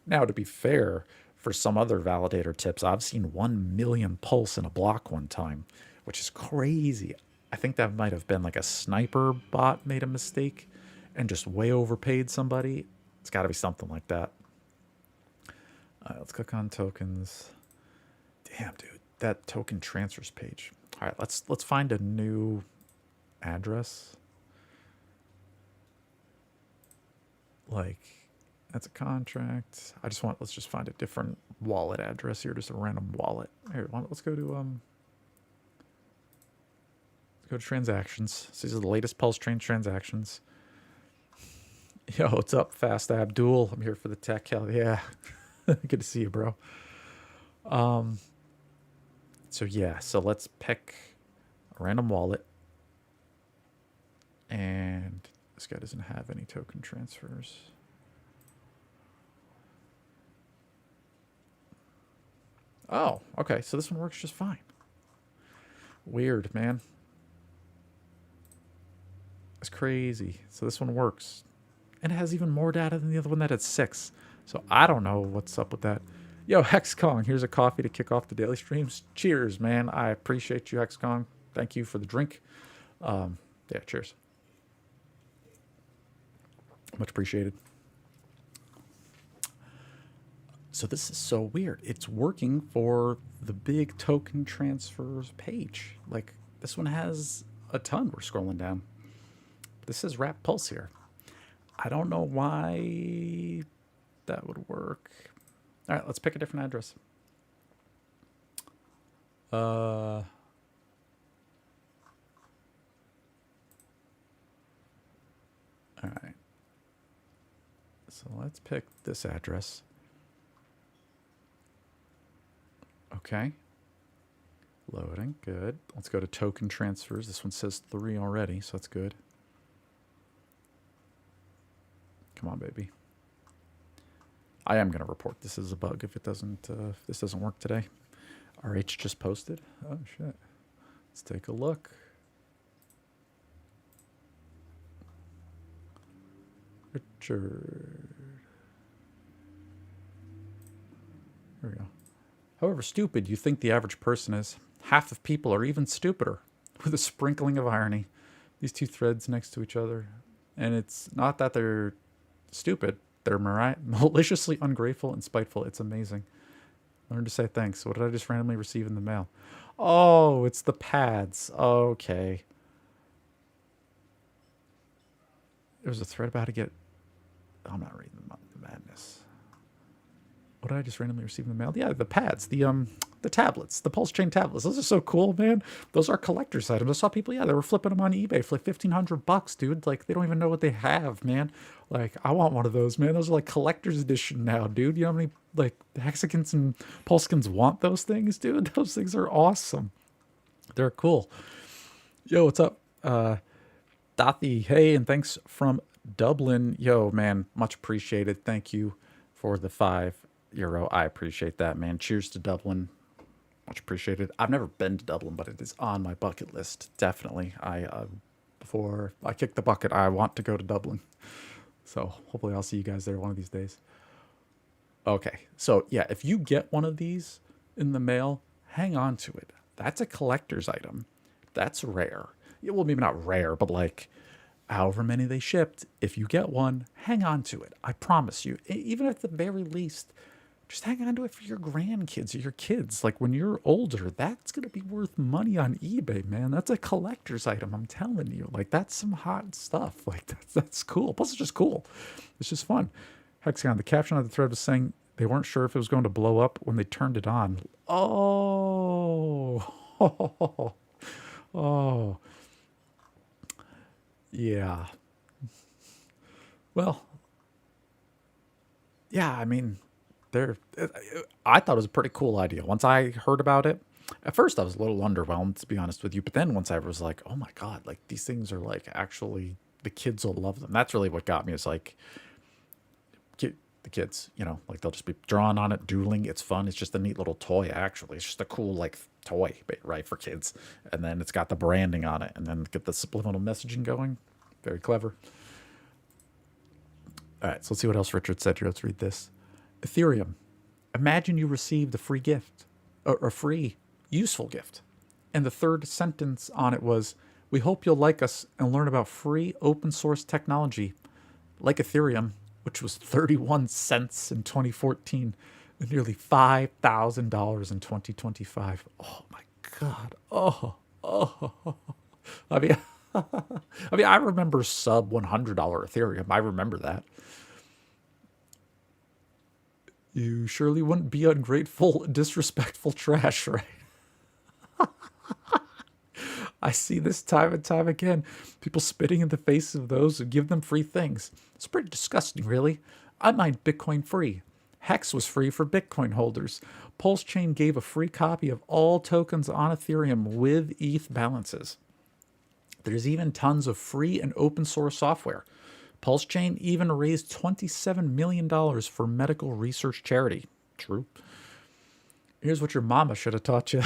Now, to be fair, for some other validator tips, I've seen 1 million pulse in a block one time, which is crazy. I think that might have been like a sniper bot made a mistake and just way overpaid somebody. It's got to be something like that. Let's click on tokens. Damn, dude, that token transfers page. All right, let's find a new address. Like, that's a contract. Let's just find a different wallet address here, just a random wallet. Here, let's go to transactions. So these are the latest PulseChain transactions. Yo, what's up, Fast Abdul? I'm here for the tech. Hell yeah. Good to see you, bro. So yeah, so let's pick a random wallet. And this guy doesn't have any token transfers. Oh, okay. So this one works just fine. Weird, man. It's crazy. So this one works. And it has even more data than the other one that had 6. So I don't know what's up with that. Yo, HexCong, here's a coffee to kick off the daily streams. Cheers, man. I appreciate you, HexCong. Thank you for the drink. Yeah, cheers. Much appreciated. So this is so weird. It's working for the big token transfers page. Like, this one has a ton. We're scrolling down. This is Wrap Pulse here. I don't know why that would work. All right, let's pick a different address. All right. So let's pick this address. Okay. Loading. Good. Let's go to token transfers. This one says 3 already, so that's good. Come on, baby. I am going to report this as a bug if it doesn't, if this doesn't work today. RH just posted. Oh, shit. Let's take a look. Richard. There we go. However stupid you think the average person is, half of people are even stupider, with a sprinkling of irony. These two threads next to each other. And it's not that they're stupid. They're maliciously ungrateful and spiteful. It's amazing. Learn to say thanks. What did I just randomly receive in the mail? Oh, it's the pads. Okay. There was a thread about how to get... I'm not reading the madness. What did I just randomly receive in the mail? Yeah, the pads, the tablets, the PulseChain tablets. Those are so cool, man. Those are collector's items. I saw people, yeah, they were flipping them on eBay for like $1,500, dude. Like, they don't even know what they have, man. Like, I want one of those, man. Those are like collector's edition now, dude. You know how many like Hexicans and Pulsekins want those things, dude? Those things are awesome. They're cool. Yo, what's up? Dothy, hey, and thanks from Dublin. Yo, man, much appreciated. Thank you for the €5. I appreciate that, man. Cheers to Dublin. Much appreciated. I've never been to Dublin, but it is on my bucket list. Definitely. Before I kick the bucket, I want to go to Dublin. So hopefully I'll see you guys there one of these days. Okay. So yeah, if you get one of these in the mail, hang on to it. That's a collector's item. That's rare. Yeah, well, maybe not rare, but like however many they shipped, if you get one, hang on to it. I promise you. Even at the very least, just hang on to it for your grandkids or your kids. Like when you're older, that's going to be worth money on eBay, man. That's a collector's item, I'm telling you. Like, that's some hot stuff. Like, that's cool. Plus, it's just cool. It's just fun. Hexagon, the caption of the thread was saying they weren't sure if it was going to blow up when they turned it on. Oh. Oh. Yeah. Well, yeah, I mean, I thought it was a pretty cool idea. Once I heard about it, at first I was a little underwhelmed, to be honest with you. But then once I was like, oh my God, like these things are like actually, the kids will love them. That's really what got me. Is like, the kids, you know, like they'll just be drawing on it, doodling. It's fun. It's just a neat little toy, actually. It's just a cool, like, toy, right, for kids. And then it's got the branding on it. And then get the subliminal messaging going. Very clever. All right, so let's see what else Richard said here. Let's read this. Ethereum. Imagine you received a free gift, or a free, useful gift. And the third sentence on it was, we hope you'll like us and learn about free open source technology like Ethereum, which was 31 cents in 2014 and nearly $5,000 in 2025. Oh my God. I mean, I remember sub $100 Ethereum. I remember that. You surely wouldn't be ungrateful, disrespectful trash, right? I see this time and time again. People spitting in the face of those who give them free things. It's pretty disgusting, really. I mined Bitcoin free. Hex was free for Bitcoin holders. PulseChain gave a free copy of all tokens on Ethereum with ETH balances. There's even tons of free and open source software. PulseChain even raised $27 million for medical research charity. True. Here's what your mama should have taught you.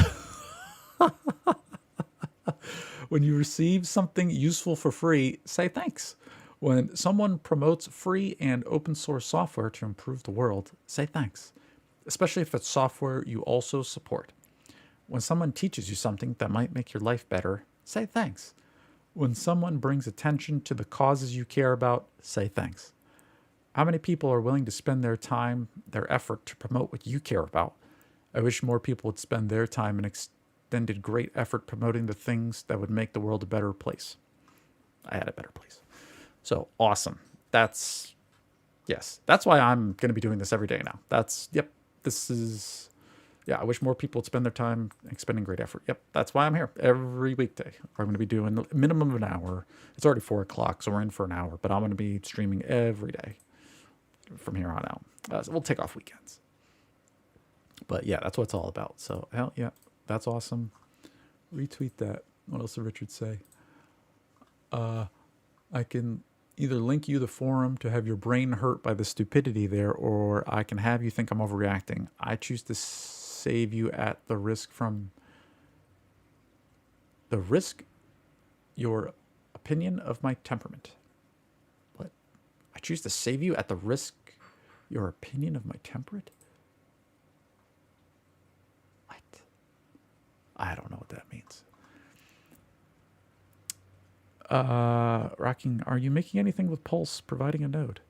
When you receive something useful for free, say thanks. When someone promotes free and open source software to improve the world, say thanks, especially if it's software you also support. When someone teaches you something that might make your life better, say thanks. When someone brings attention to the causes you care about, say thanks. How many people are willing to spend their time, their effort to promote what you care about? I wish more people would spend their time and extended great effort promoting the things that would make the world a better place. I had a better place. So awesome. Yes, that's why I'm going to be doing this every day now. I wish more people would spend their time expending great effort. Yep, that's why I'm here every weekday. I'm going to be doing a minimum of an hour. It's already 4 o'clock, so we're in for an hour, but I'm going to be streaming every day from here on out. So we'll take off weekends. But yeah, that's what it's all about. So hell yeah, that's awesome. Retweet that. What else did Richard say? I can either link you the forum to have your brain hurt by the stupidity there, or I can have you think I'm overreacting. I choose to save you at the risk your opinion of my temperament. What? I choose to save you at the risk your opinion of my temperament? What? I don't know what that means. Rocking, are you making anything with Pulse providing a node?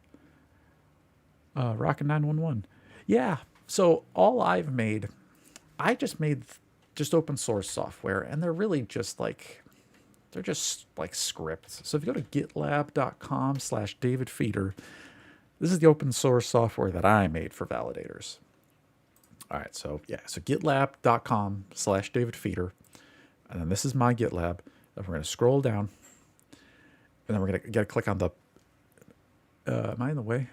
Rockin' 911. Yeah, so all I've made, I just made just open source software, and they're really just like, they're just like scripts. So if you go to gitlab.com/davidfeeder, this is the open source software that I made for validators. All right, so yeah, so gitlab.com/davidfeeder, and then this is my GitLab. And we're going to scroll down, and then we're going to click on the, am I in the way?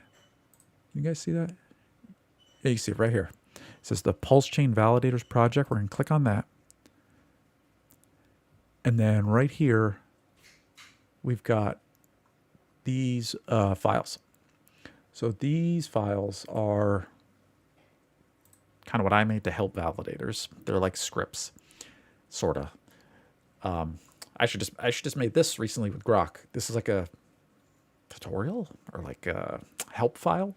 You guys see that? Yeah, you see it right here. It says the PulseChain Validators project. We're going to click on that. And then right here, we've got these files. So these files are kind of what I made to help validators. They're like scripts, sort of. I should just made this recently with Grok. This is like a tutorial or like a help file.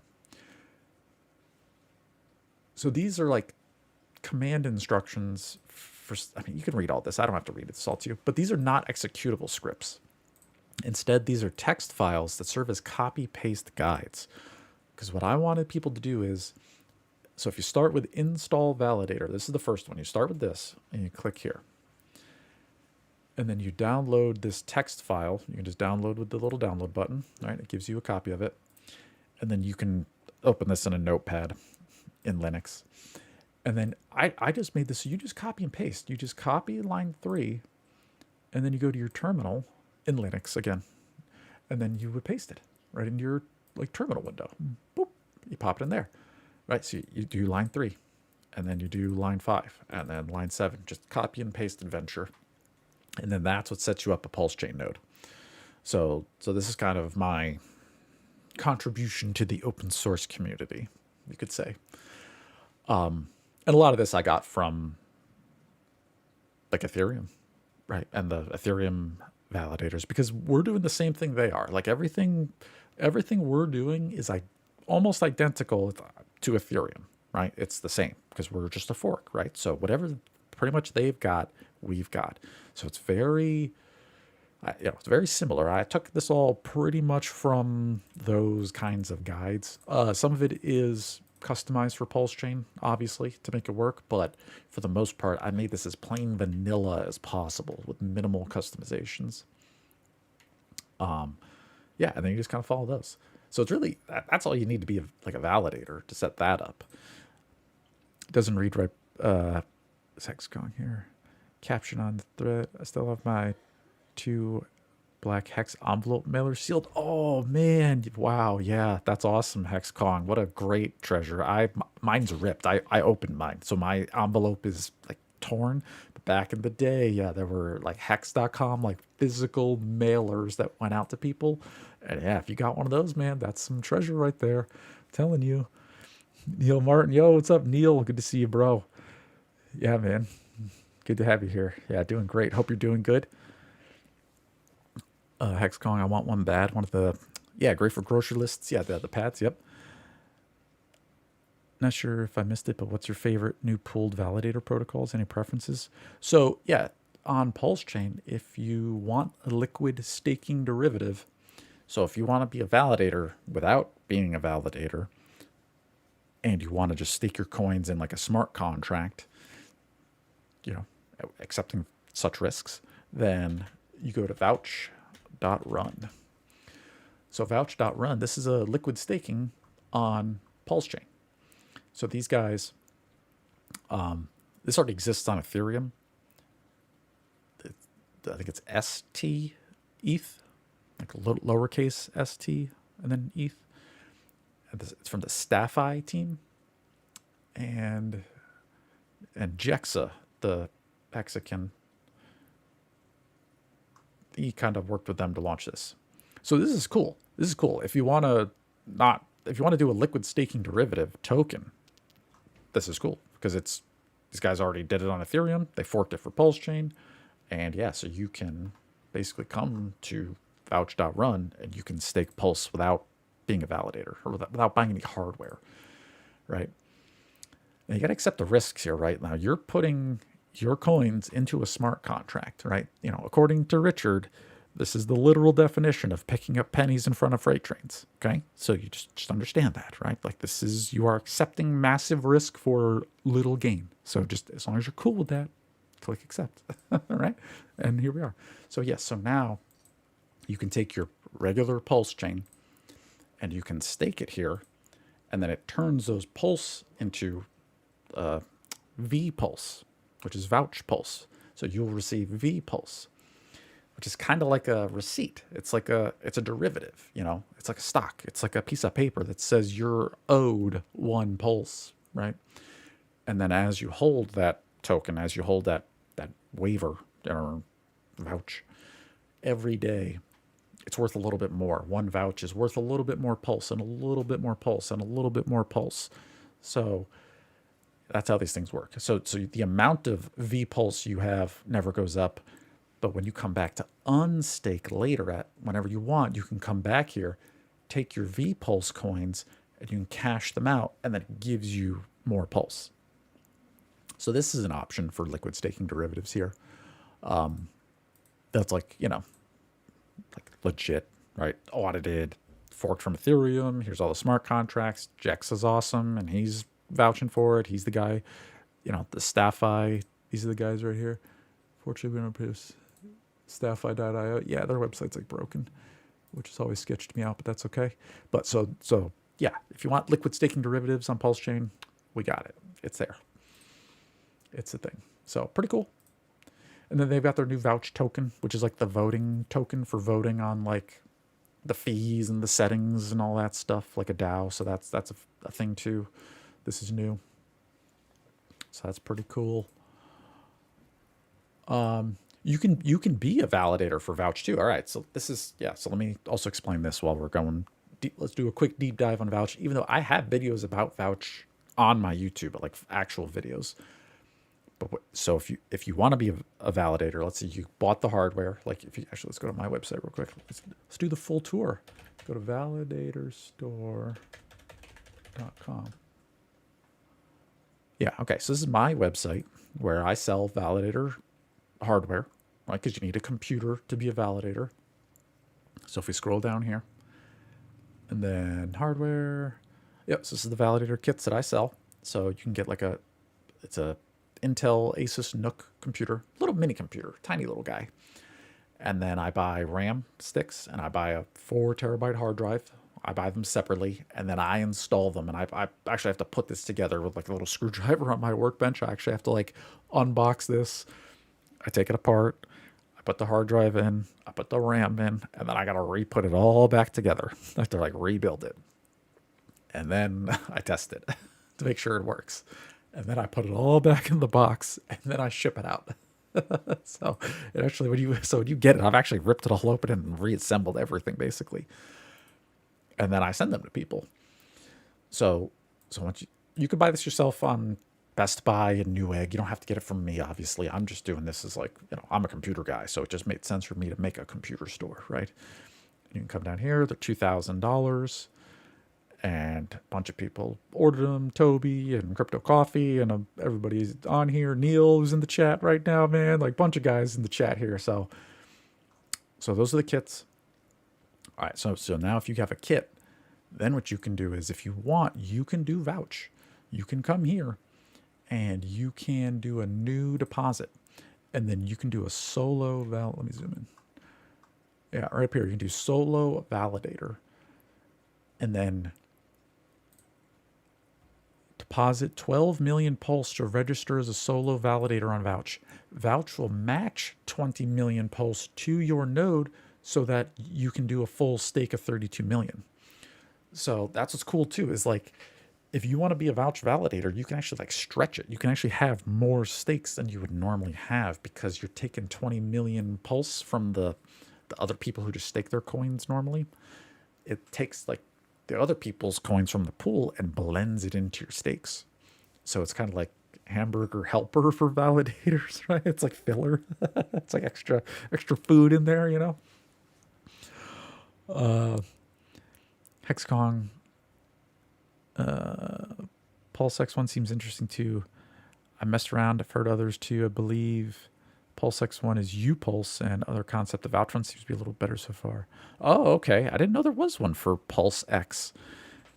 So these are like command instructions for, I mean, you can read all this. I don't have to read it. It's all to you. But these are not executable scripts. Instead, these are text files that serve as copy-paste guides. Because what I wanted people to do is, so if you start with install validator, this is the first one. You start with this and you click here. And then you download this text file. You can just download with the little download button. All right, it gives you a copy of it. And then you can open this in a notepad in Linux. And then I just made this, so you just copy and paste. You just copy line 3, and then you go to your terminal in Linux again. And then you would paste it right in your like terminal window. Boop, you pop it in there. Right, so you do line 3, and then you do line 5, and then line 7. Just copy and paste adventure. And then that's what sets you up a PulseChain node. So this is kind of my contribution to the open source community, you could say. And a lot of this I got from like Ethereum, right? And the Ethereum validators, because we're doing the same thing they are. Like everything we're doing is almost identical to Ethereum, right? It's the same because we're just a fork, right? So whatever pretty much they've got, we've got. So it's very, it's very similar. I took this all pretty much from those kinds of guides. Some of it is customized for PulseChain, obviously, to make it work. But for the most part, I made this as plain vanilla as possible with minimal customizations. Yeah, and then you just kind of follow those. So it's really, that's all you need to be like a validator to set that up. It doesn't read right. Hex going here. Caption on the thread. I still have my 2 black hex envelope mailers sealed. Oh man, wow, yeah, that's awesome, Hex Kong. What a great treasure. Mine's ripped. I opened mine, so my envelope is like torn. But back in the day, yeah, there were like hex.com, like physical mailers that went out to people. And yeah, if you got one of those, man, that's some treasure right there. I'm telling you. Neil Martin, yo, what's up, Neil? Good to see you, bro. Yeah, man. Good to have you here. Yeah, doing great. Hope you're doing good. Hex calling. I want one bad. One of the, yeah, great for grocery lists. Yeah, the pads. Yep. Not sure if I missed it, but what's your favorite new pooled validator protocols? Any preferences? So yeah, on PulseChain, if you want a liquid staking derivative, so if you want to be a validator without being a validator, and you want to just stake your coins in like a smart contract, you know, accepting such risks, then you go to vouch.run. So vouch.run, this is a liquid staking on PulseChain. So these guys, this already exists on Ethereum. I think it's ST ETH, like a lowercase st and then ETH. And it's from the Staffy team, and Jexa, the Mexican. He kind of worked with them to launch this. So this is cool. This is cool. If you want to do a liquid staking derivative token, this is cool because these guys already did it on Ethereum. They forked it for PulseChain, and yeah, so you can basically come to vouch.run and you can stake Pulse without being a validator or without buying any hardware, right? And you got to accept the risks here, right? Now you're putting your coins into a smart contract, right? You know, according to Richard, this is the literal definition of picking up pennies in front of freight trains. Okay, so you just understand that, right? Like you are accepting massive risk for little gain. So just as long as you're cool with that, click accept. All right, and here we are. So yes, so now you can take your regular PulseChain and you can stake it here, and then it turns those Pulse into V Pulse, which is Vouch Pulse. So you'll receive V Pulse, which is kind of like a receipt. It's a derivative, you know, it's like a stock. It's like a piece of paper that says you're owed one Pulse, right? And then as you hold that token, as you hold that waiver or vouch, every day it's worth a little bit more. One vouch is worth a little bit more Pulse and a little bit more Pulse and a little bit more Pulse. So that's how these things work. So the amount of V Pulse you have never goes up. But when you come back to unstake later whenever you want, you can come back here, take your V Pulse coins, and you can cash them out, and then it gives you more Pulse. So this is an option for liquid staking derivatives here. That's like, you know, like legit, right? Audited, forked from Ethereum. Here's all the smart contracts. Jex is awesome, and he's vouching for it. He's the guy, you know, the Staffy. These are the guys right here. Fortunately, we don't produce Staffy.io. Yeah, their website's like broken, which has always sketched me out, but that's okay. But so yeah, if you want liquid staking derivatives on PulseChain, we got it. It's there. It's a thing. So pretty cool. And then they've got their new vouch token, which is like the voting token for voting on like the fees and the settings and all that stuff, like a DAO. So that's a thing too. This is new. So that's pretty cool. You can be a validator for Vouch too. All right, so this is, yeah, so let me also explain this while we're going deep. Let's do a quick deep dive on Vouch, even though I have videos about Vouch on my YouTube, like actual videos. But so if you want to be a validator, let's say you bought the hardware, like if you actually, let's go to my website real quick. Let's do the full tour. Go to validatorstore.com. Yeah, okay, so this is my website where I sell validator hardware, right? Because you need a computer to be a validator. So if we scroll down here, and then hardware, yep, so this is the validator kits that I sell. So you can get like it's a Intel Asus NUC computer, little mini computer, tiny little guy. And then I buy RAM sticks, and I buy a 4 terabyte hard drive. I buy them separately, and then I install them. And I actually have to put this together with like a little screwdriver on my workbench. I actually have to like unbox this. I take it apart. I put the hard drive in. I put the RAM in, and then I got to re-put it all back together. I have to like rebuild it. And then I test it to make sure it works. And then I put it all back in the box, and then I ship it out. So it actually, when you get it, I've actually ripped it all open and reassembled everything basically. And then I send them to people. So once you could buy this yourself on Best Buy and Newegg. You don't have to get it from me, obviously. I'm just doing this as like, I'm a computer guy, so it just made sense for me to make a computer store, right? You can come down here, they're $2,000, and a bunch of people ordered them. Toby and Crypto Coffee, and everybody's on here. Neil is in the chat right now, man. Like, bunch of guys in the chat here. So those are the kits. All right, so now if you have a kit, then what you can do is, if you want, you can do vouch. You can come here and you can do a new deposit, and then you can do a solo let me zoom in. Yeah, right up here, you can do solo validator, and then deposit 12 million pulse to register as a solo validator on vouch. Vouch will match 20 million pulse to your node so that you can do a full stake of 32 million. So that's what's cool too, is like, if you want to be a vouch validator, you can actually like stretch it. You can actually have more stakes than you would normally have, because you're taking 20 million pulse from the other people who just stake their coins normally. It takes like the other people's coins from the pool and blends it into your stakes. So it's kind of like hamburger helper for validators, right? It's like filler. It's like extra food in there, Hexcon, Pulse X1 seems interesting too. I messed around. I've heard others too. I believe Pulse X1 is UPulse, and other concept of Outrun seems to be a little better so far. Oh, okay. I didn't know there was one for Pulse X,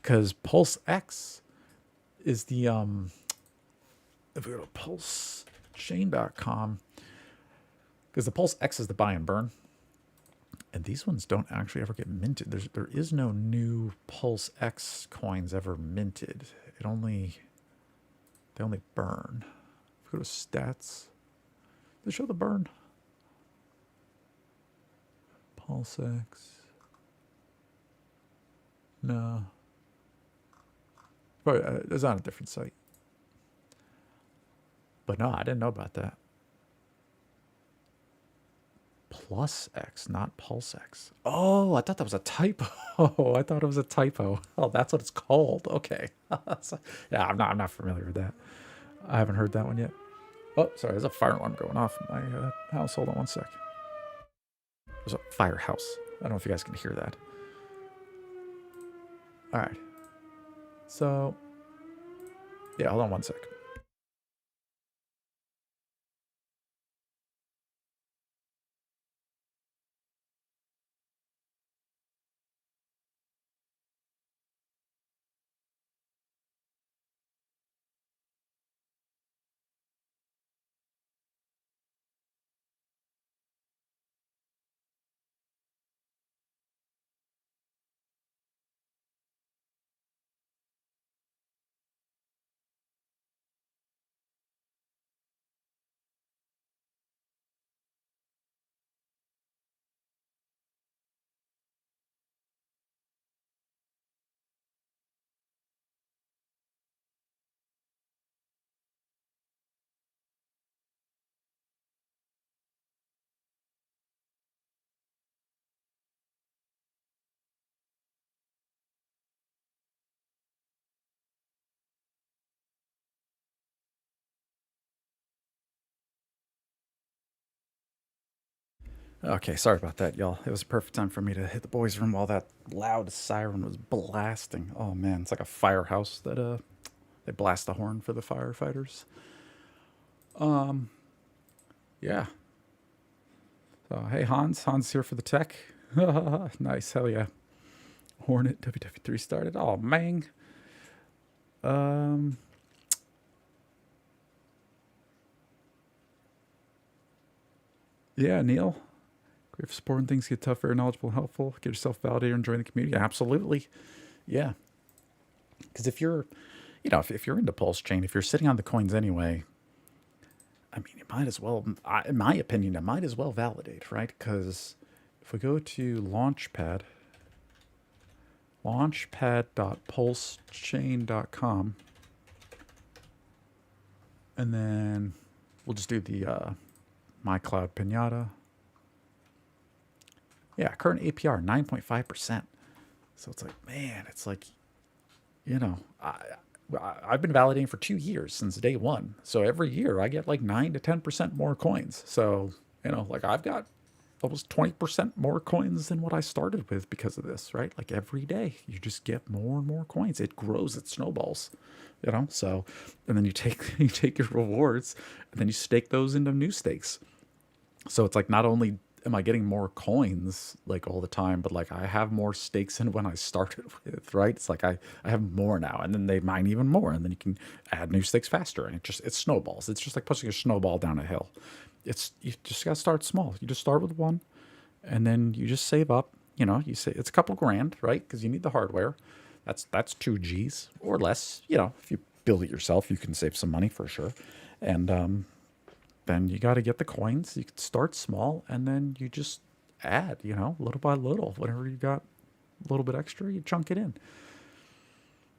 because Pulse X is the if we go to PulseChain.com, because the Pulse X is the buy and burn, and these ones don't actually ever get minted. There is no new Pulse X coins ever minted. They only burn. If we go to stats, they show the burn. Pulse X. No. Probably, it's on a different site. But no, I didn't know about that. Plus X, not Pulse X. Oh, I thought that was a typo. I thought it was a typo. Oh, that's what it's called. Okay. Yeah, I'm not familiar with that. I haven't heard that one yet. Oh, sorry, there's a fire alarm going off in my house. Hold on one sec. There's a firehouse. I don't know if you guys can hear that. All right. So, yeah, hold on one sec. Okay, sorry about that, y'all. It was a perfect time for me to hit the boys' room while that loud siren was blasting. Oh man, it's like a firehouse that they blast the horn for the firefighters. Yeah. So hey, Hans here for the tech. Nice, hell yeah. Hornet WW3 started. Oh man. Yeah, Neil. Great for supporting things get tough, very knowledgeable and helpful. Get yourself validated and join the community. Absolutely. Yeah. Because if you're, if you're into PulseChain, if you're sitting on the coins anyway, I mean, you might as well, in my opinion, it might as well validate, right? Because if we go to Launchpad, launchpad.pulsechain.com, and then we'll just do the My Cloud Pinata. Yeah, current APR 9.5%. So it's like, man, it's like, I've been validating for 2 years since day one. So every year I get like 9 to 10% more coins. So, like I've got almost 20% more coins than what I started with because of this, right? Like every day you just get more and more coins. It grows, it snowballs, So, and then you take you take your rewards and then you stake those into new stakes. So it's like not only am I getting more coins like all the time, but like I have more stakes than when I started with, right? It's like I have more now, and then they mine even more, and then you can add new stakes faster, and it snowballs. It's just like pushing a snowball down a hill. You just gotta start small. You just start with one, and then you just save up. You say it's a couple grand, right? Because you need the hardware. That's 2 Gs or less. If you build it yourself, you can save some money for sure. And then you got to get the coins. You can start small, and then you just add, little by little. Whenever you got a little bit extra, you chunk it in.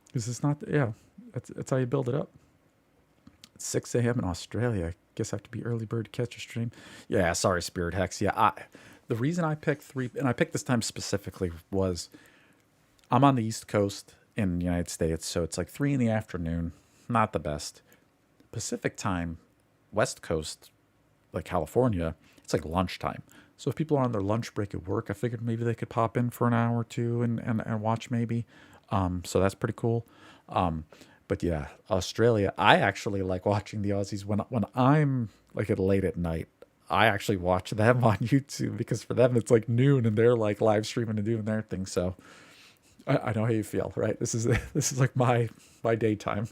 Because it's not, yeah, that's how you build it up. It's 6 a.m. in Australia. I guess I have to be early bird to catch a stream. Yeah, sorry, Spirit Hex. Yeah, the reason I picked 3, and I picked this time specifically, was I'm on the East Coast in the United States, so it's like 3 in the afternoon. Not the best. Pacific time, West Coast, like California, it's like lunchtime. So if people are on their lunch break at work, I figured maybe they could pop in for an hour or two and watch maybe. So that's pretty cool. But yeah, Australia, I actually like watching the Aussies when I'm like at late at night. I actually watch them on YouTube because for them it's like noon and they're like live streaming and doing their thing. So I know how you feel, right? This is like my daytime.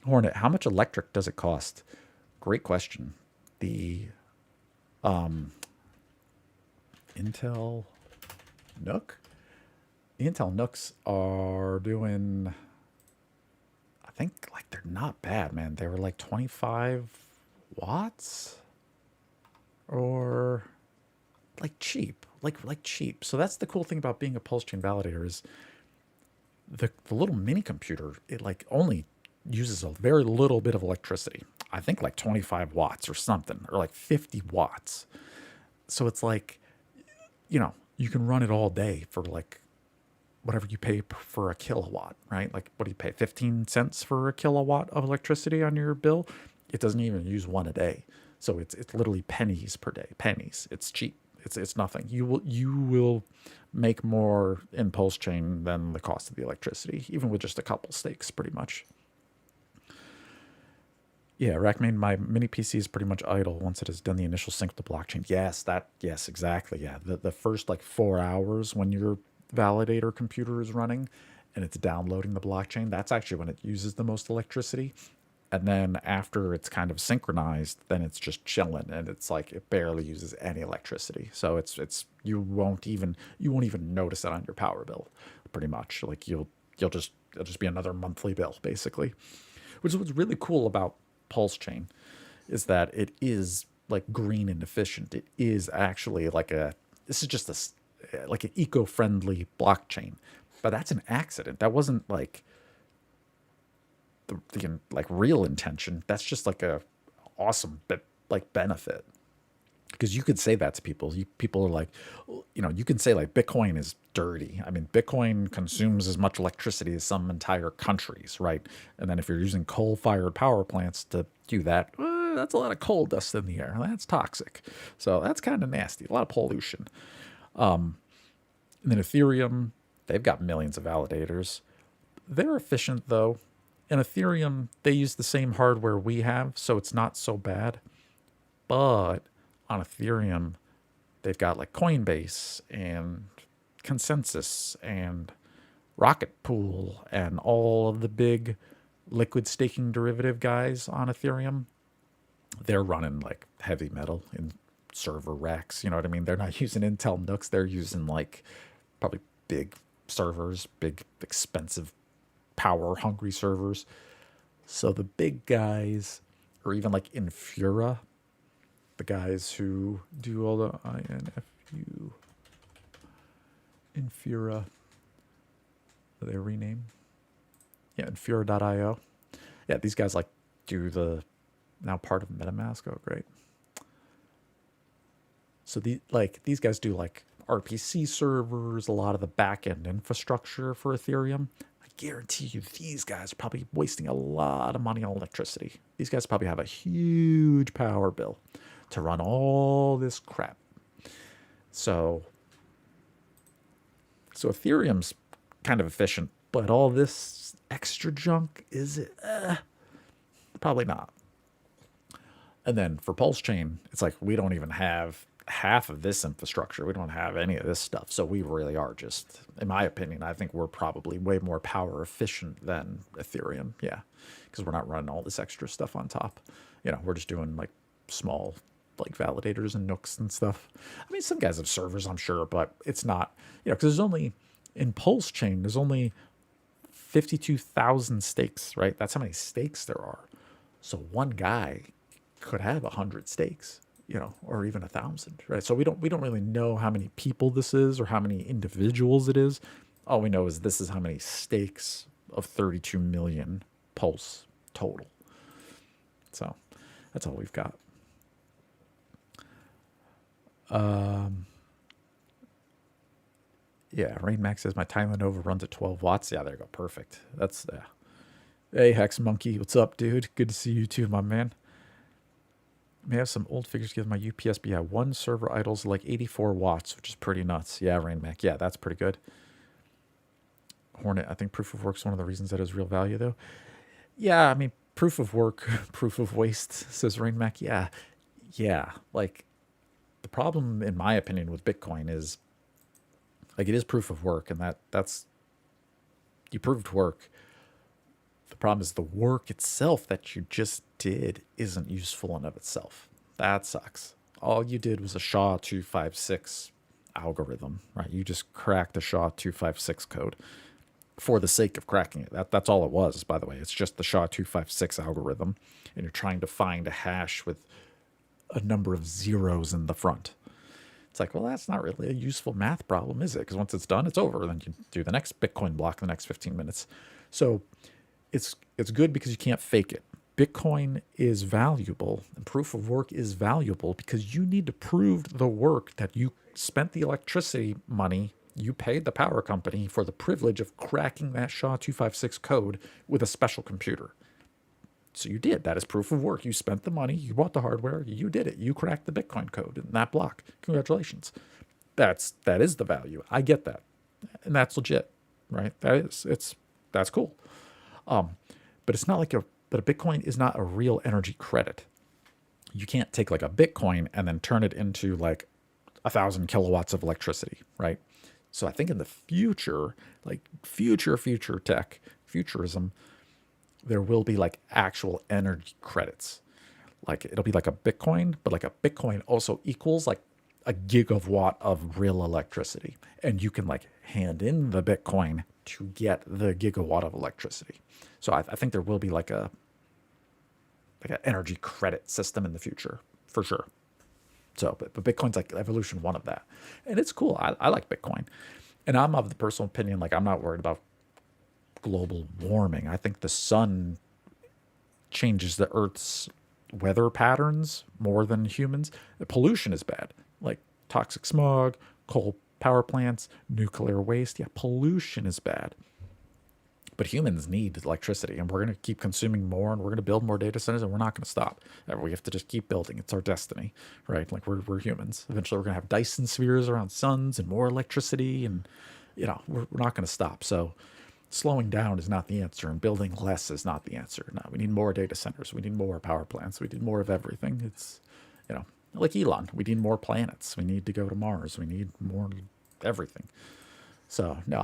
Hornet, how much electric does it cost? Great question. The Intel Nook? The Intel Nooks are doing, I think, like they're not bad, man. They were like 25 watts or like cheap, like cheap. So that's the cool thing about being a PulseChain validator is the little mini computer, it like only uses a very little bit of electricity. I think like 25 watts or something, or like 50 watts. So it's like, you can run it all day for like whatever you pay for a kilowatt, right? Like, what do you pay? 15 cents for a kilowatt of electricity on your bill? It doesn't even use one a day. So it's literally pennies per day. Pennies. It's cheap. It's nothing. You will make more in PulseChain than the cost of the electricity, even with just a couple stakes, pretty much. Yeah, Rackmain, my mini PC is pretty much idle once it has done the initial sync with the blockchain. Yes, exactly. Yeah, the first like 4 hours when your validator computer is running and it's downloading the blockchain, that's actually when it uses the most electricity. And then after it's kind of synchronized, then it's just chilling and it's like it barely uses any electricity. So it's you won't even notice it on your power bill, pretty much. Like it'll just be another monthly bill basically. Which is what's really cool about PulseChain is that it is like green and efficient. It is actually like this is just like an eco-friendly blockchain, but that's an accident. That wasn't like the like real intention. That's just like a awesome benefit. Because you could say that to people. People are like, you can say like Bitcoin is dirty. I mean, Bitcoin consumes as much electricity as some entire countries, right? And then if you're using coal-fired power plants to do that, that's a lot of coal dust in the air. That's toxic. So that's kind of nasty. A lot of pollution. And then Ethereum, they've got millions of validators. They're efficient though. In Ethereum, they use the same hardware we have, so it's not so bad. But on Ethereum, they've got like Coinbase and Consensus and Rocket Pool and all of the big liquid staking derivative guys on Ethereum. They're running like heavy metal in server racks. You know what I mean? They're not using Intel Nooks. They're using like probably big servers, big expensive power hungry servers. So the big guys, or even like Infura, the guys who do all the INFU, Infura, they rename? Yeah, Infura.io. Yeah, these guys like do the, now part of MetaMask. Oh, great. So these guys do like RPC servers, a lot of the back end infrastructure for Ethereum. guarantee you these guys are probably wasting a lot of money on electricity. These guys probably have a huge power bill to run all this crap. So Ethereum's kind of efficient, but all this extra junk, is it? Probably not. And then for PulseChain, it's like we don't even have half of this infrastructure. We don't have any of this stuff. So we really are just, in my opinion, I think we're probably way more power efficient than Ethereum. Yeah. Because we're not running all this extra stuff on top. We're just doing like small like validators and nooks and stuff. I mean, some guys have servers, I'm sure, but it's not, because there's only, in PulseChain, there's only 52,000 stakes, right? That's how many stakes there are. So one guy could have 100 stakes, or even 1,000, right? So we don't really know how many people this is or how many individuals it is. All we know is this is how many stakes of 32 million Pulse total. So that's all we've got. Yeah, RainMax says my Thailand Nova runs at 12 watts. Yeah, there you go. Perfect. That's, Hey, Hex Monkey. What's up, dude? Good to see you too, my man. May have some old figures given my UPS, but yeah, one server idles like 84 watts, which is pretty nuts. Yeah, RainMac. Yeah, that's pretty good. Hornet, I think proof of work's one of the reasons that has real value, though. Yeah, I mean, proof of work, proof of waste, says RainMac. Yeah, like, the problem, in my opinion, with Bitcoin is, like, it is proof of work, and that's, you proved work. The problem is the work itself that you just did isn't useful in of itself. That sucks. All you did was a SHA-256 algorithm, right? You just cracked the SHA-256 code for the sake of cracking it. That's all it was, by the way. It's just the SHA-256 algorithm, and you're trying to find a hash with a number of zeros in the front. It's like, well, that's not really a useful math problem, is it? Because once it's done, it's over. Then you do the next Bitcoin block in the next 15 minutes. So it's good because you can't fake it. Bitcoin is valuable, and proof of work is valuable because you need to prove the work that you spent the electricity money, you paid the power company for the privilege of cracking that SHA-256 code with a special computer. So you did. That is proof of work. You spent the money, you bought the hardware, you did it. You cracked the Bitcoin code in that block. Congratulations. That is the value. I get that. And that's legit, right? That's cool. But it's not like but a Bitcoin is not a real energy credit. You can't take like a Bitcoin and then turn it into like 1,000 kilowatts of electricity, right? So I think in the future, like future tech, futurism, there will be like actual energy credits. Like it'll be like a Bitcoin, but like a Bitcoin also equals like a gigawatt of real electricity. And you can like hand in the Bitcoin to get the gigawatt of electricity. So I think there will be like an energy credit system in the future for sure. So, but Bitcoin's like evolution one of that. And it's cool. I like Bitcoin. And I'm of the personal opinion, like I'm not worried about global warming. I think the sun changes the Earth's weather patterns more than humans. The pollution is bad, like toxic smog, coal power plants, nuclear waste. Yeah, pollution is bad. But humans need electricity, and we're going to keep consuming more, and we're going to build more data centers, and we're not going to stop. We have to just keep building. It's our destiny, right? Like we're humans. Eventually, we're going to have Dyson spheres around suns and more electricity, and we're not going to stop. So slowing down is not the answer, and building less is not the answer. No, we need more data centers. We need more power plants. We need more of everything. It's, like Elon. We need more planets. We need to go to Mars. We need more everything. So no,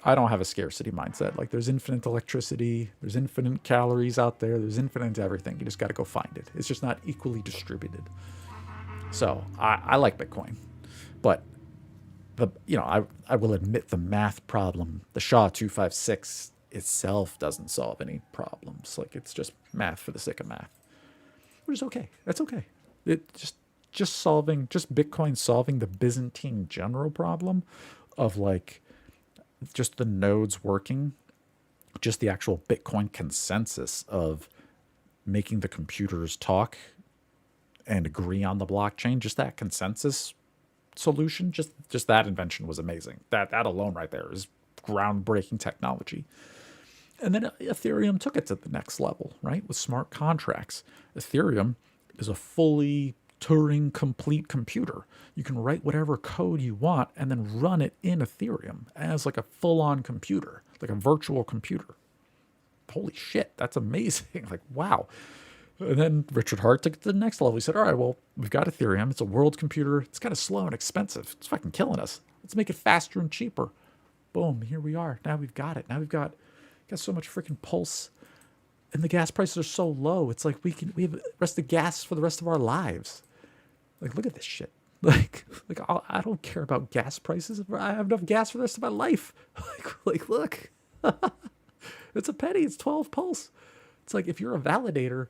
I don't have a scarcity mindset. Like there's infinite electricity, there's infinite calories out there, there's infinite everything. You just got to go find it. It's just not equally distributed. So I like Bitcoin, but I will admit the math problem, the SHA-256 itself doesn't solve any problems. Like it's just math for the sake of math, which is okay. That's okay. It just Bitcoin solving the Byzantine general problem of like just the nodes working, just the actual Bitcoin consensus of making the computers talk and agree on the blockchain, just that consensus solution, just that invention was amazing. That alone right there is groundbreaking technology. And then Ethereum took it to the next level, right? With smart contracts. Ethereum is a fully Turing complete computer. You can write whatever code you want and then run it in Ethereum as like a full-on computer, like a virtual computer. Holy shit, that's amazing. Like, wow. And then Richard Hart took it to the next level. He said, all right, well, we've got Ethereum. It's a world computer. It's kind of slow and expensive. It's fucking killing us. Let's make it faster and cheaper. Boom, here we are. Now we've got it. Now we've got so much freaking pulse. And the gas prices are so low. It's like we have the rest of gas for the rest of our lives. Like, look at this shit. Like I don't care about gas prices. I have enough gas for the rest of my life. Like look. It's a penny. It's 12 pulse. It's like if you're a validator,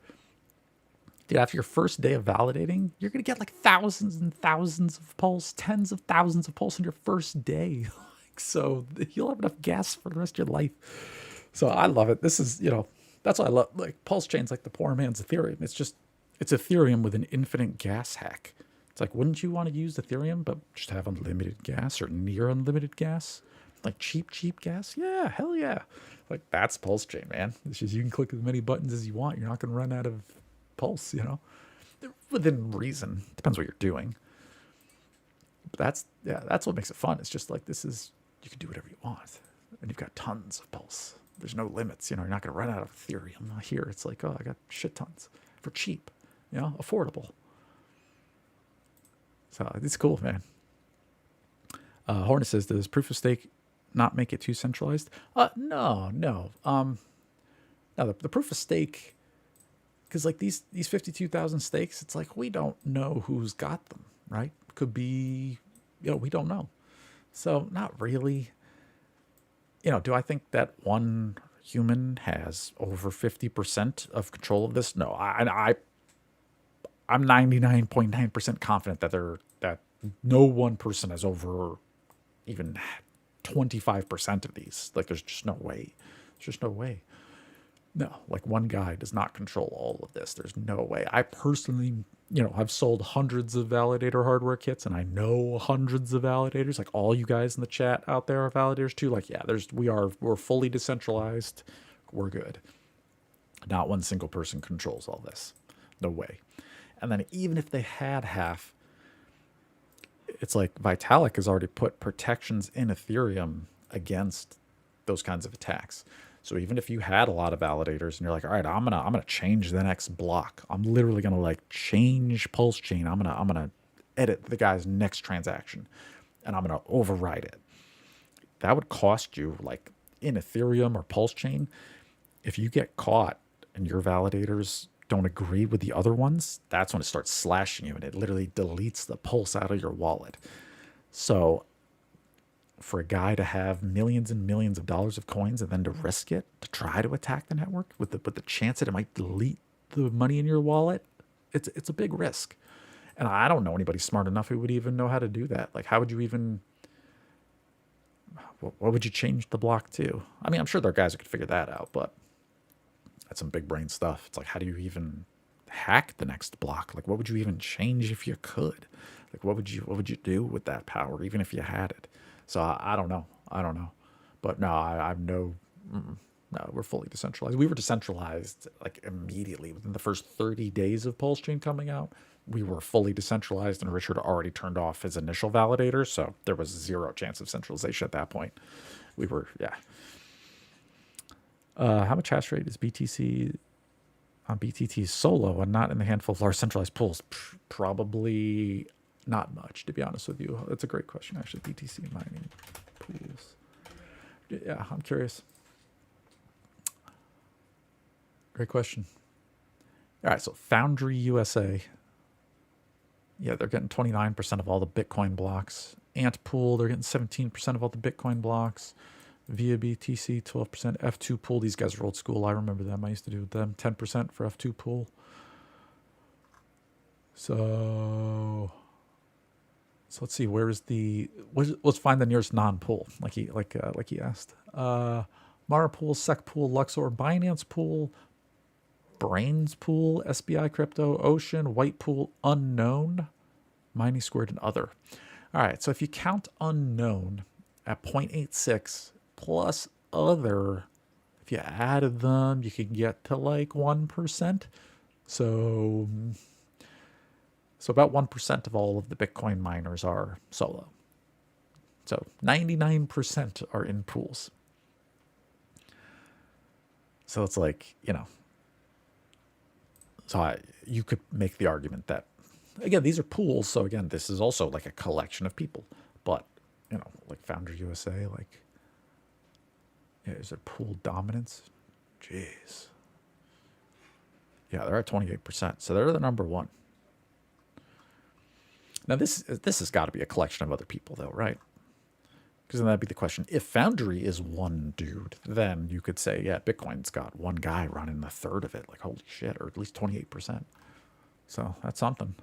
dude, after your first day of validating, you're going to get like thousands and thousands of pulse, tens of thousands of pulse on your first day. So you'll have enough gas for the rest of your life. So I love it. This is, that's what I love. Like PulseChain's like the poor man's Ethereum. It's Ethereum with an infinite gas hack. It's like, wouldn't you want to use Ethereum, but just have unlimited gas or near unlimited gas? Like cheap gas? Yeah, hell yeah. Like that's PulseChain, man. It's just you can click as many buttons as you want. You're not going to run out of pulse, within reason. Depends what you're doing. But that's what makes it fun. It's just like you can do whatever you want. And you've got tons of pulse. There's no limits. You're not going to run out of Ethereum. Here, it's like, oh, I got shit tons for cheap, affordable. So it's cool, man. Hornet says, does proof of stake not make it too centralized? No. No, the proof of stake, because like these 52,000 stakes, it's like we don't know who's got them, right? Could be, we don't know. So not really. Do I think that one human has over 50% of control of this? No, I'm 99.9% confident that no one person has over even 25% of these. Like there's just no way. There's just no way. No, like one guy does not control all of this. There's no way. I personally, I've sold hundreds of validator hardware kits and I know hundreds of validators. Like all you guys in the chat out there are validators too. Like, yeah, we're fully decentralized. We're good. Not one single person controls all this. No way. And then even if they had half, it's like Vitalik has already put protections in Ethereum against those kinds of attacks. So even if you had a lot of validators and you're like, all right, I'm gonna change the next block. I'm literally gonna like change PulseChain. I'm gonna edit the guy's next transaction, and I'm gonna override it. That would cost you, like in Ethereum or PulseChain, if you get caught and your validators don't agree with the other ones, that's when it starts slashing you and it literally deletes the pulse out of your wallet. So for a guy to have millions and millions of dollars of coins and then to risk it to try to attack the network with the chance that it might delete the money in your wallet, it's a big risk. And I don't know anybody smart enough who would even know how to do that. Like, how would you even, what would you change the block to? I mean, I'm sure there are guys who could figure that out, but that's some big brain stuff. It's like, how do you even hack the next block? Like, what would you even change if you could? Like, what would you do with that power, even if you had it? So I don't know. But no, I've no, we're fully decentralized. We were decentralized like immediately within the first 30 days of PulseChain coming out. We were fully decentralized, and Richard already turned off his initial validator, so there was zero chance of centralization at that point. We were, yeah. How much hash rate is BTC on BTT solo and not in the handful of large centralized pools? Probably not much, to be honest with you. That's a great question, actually. BTC mining pools. Yeah, I'm curious. Great question. All right, so Foundry USA. Yeah, they're getting 29% of all the Bitcoin blocks. Ant Pool, they're getting 17% of all the Bitcoin blocks. Via BTC, 12%. F2 Pool, these guys are old school. I remember them. I used to do with them. 10% for F2 Pool. So let's see. Where's let's find the nearest non-pool, like he asked. Mara Pool, Sec Pool, Luxor, Binance Pool, Brains Pool, SBI Crypto, Ocean, White Pool, Unknown, Mining Squared, and Other. All right, so if you count Unknown at 0.86, plus other. If you added them, you could get to like 1%. So about 1% of all of the Bitcoin miners are solo. So 99% are in pools. So it's like, so you could make the argument that, again, these are pools. So again, this is also like a collection of people. But, like Founder USA, like, yeah, is there pool dominance? Jeez. Yeah, they're at 28%. So they're the number one. Now, this has got to be a collection of other people, though, right? Because then that'd be the question. If Foundry is one dude, then you could say, yeah, Bitcoin's got one guy running a third of it. Like, holy shit, or at least 28%. So that's something.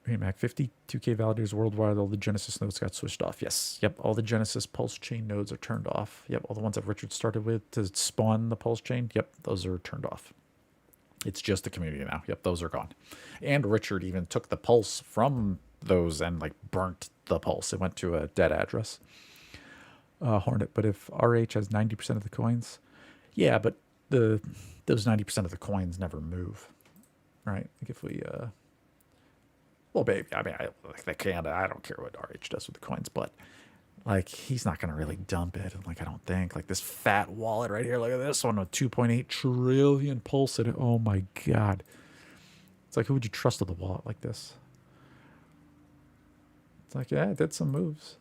Mac, 52K validators worldwide. All the Genesis nodes got switched off. Yes. Yep. All the Genesis PulseChain nodes are turned off. Yep. All the ones that Richard started with to spawn the PulseChain. Yep. Those are turned off. It's just the community now. Yep. Those are gone. And Richard even took the Pulse from those and like burnt the Pulse. It went to a dead address. Hornet. But if RH has 90% of the coins, yeah, but those 90% of the coins never move, right? Like if we, well, baby, I mean, they can't. I don't care what RH does with the coins, but like he's not gonna really dump it. Like I don't think. Like this fat wallet right here. Look at this one with 2.8 trillion pulse in it. Oh my god! It's like who would you trust with a wallet like this? It's like yeah, it did some moves,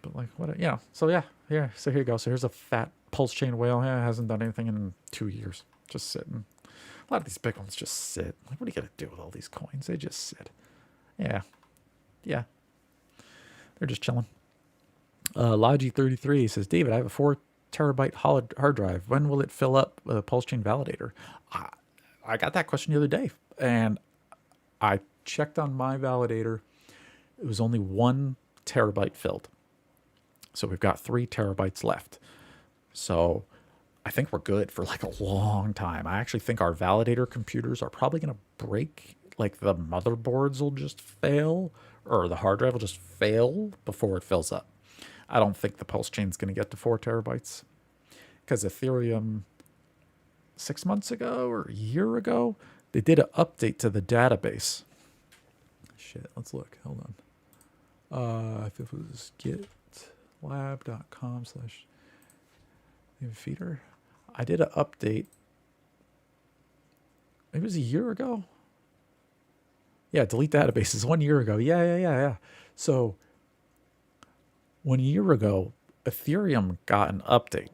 but like what? So yeah, here. So here you go. So here's a fat PulseChain whale. Yeah, hasn't done anything in 2 years. Just sitting. A lot of these big ones just sit. Like, what are you going to do with all these coins? They just sit. Yeah. Yeah. They're just chilling. Logi33 says, David, I have a 4 terabyte hard drive. When will it fill up a PulseChain validator? I got that question the other day. And I checked on my validator. It was only 1 terabyte filled. So we've got 3 terabytes left. So I think we're good for like a long time. I actually think our validator computers are probably going to break. Like the motherboards will just fail or the hard drive will just fail before it fills up. I don't think the PulseChain is going to get to 4 terabytes because Ethereum 6 months ago or a year ago, they did an update to the database. Shit, let's look. Hold on. If it was gitlab.com/feeder. I did an update. Maybe it was a year ago. Yeah, delete databases 1 year ago. Yeah. So 1 year ago, Ethereum got an update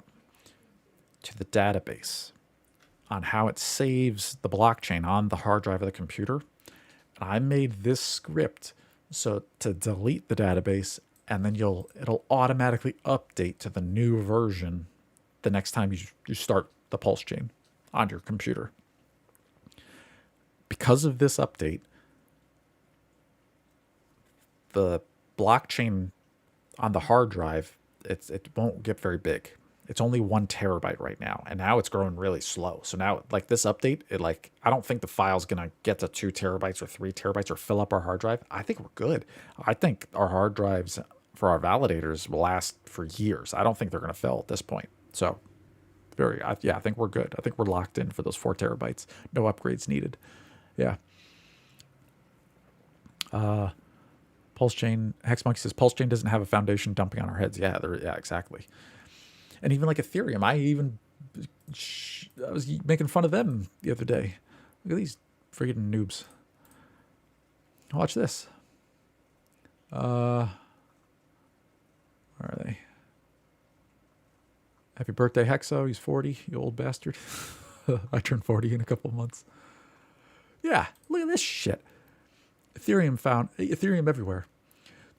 to the database on how it saves the blockchain on the hard drive of the computer. And I made this script so to delete the database, and then it'll automatically update to the new version the next time you start the PulseChain on your computer. Because of this update, the blockchain on the hard drive, it won't get very big. It's only 1 terabyte right now, and now it's growing really slow. So now, like this update, I don't think the file's gonna get to 2 terabytes or 3 terabytes or fill up our hard drive. I think we're good. I think our hard drives for our validators will last for years. I don't think they're gonna fail at this point. So, I think we're good. I think we're locked in for those 4 terabytes. No upgrades needed. Yeah. PulseChain, Hexmonkey says, PulseChain doesn't have a foundation dumping on our heads. Yeah, exactly. And even like Ethereum, I was making fun of them the other day. Look at these freaking noobs. Watch this. Where are they? Happy birthday, Hexo. He's 40, you old bastard. I turn 40 in a couple of months. Yeah, look at this shit. Ethereum everywhere.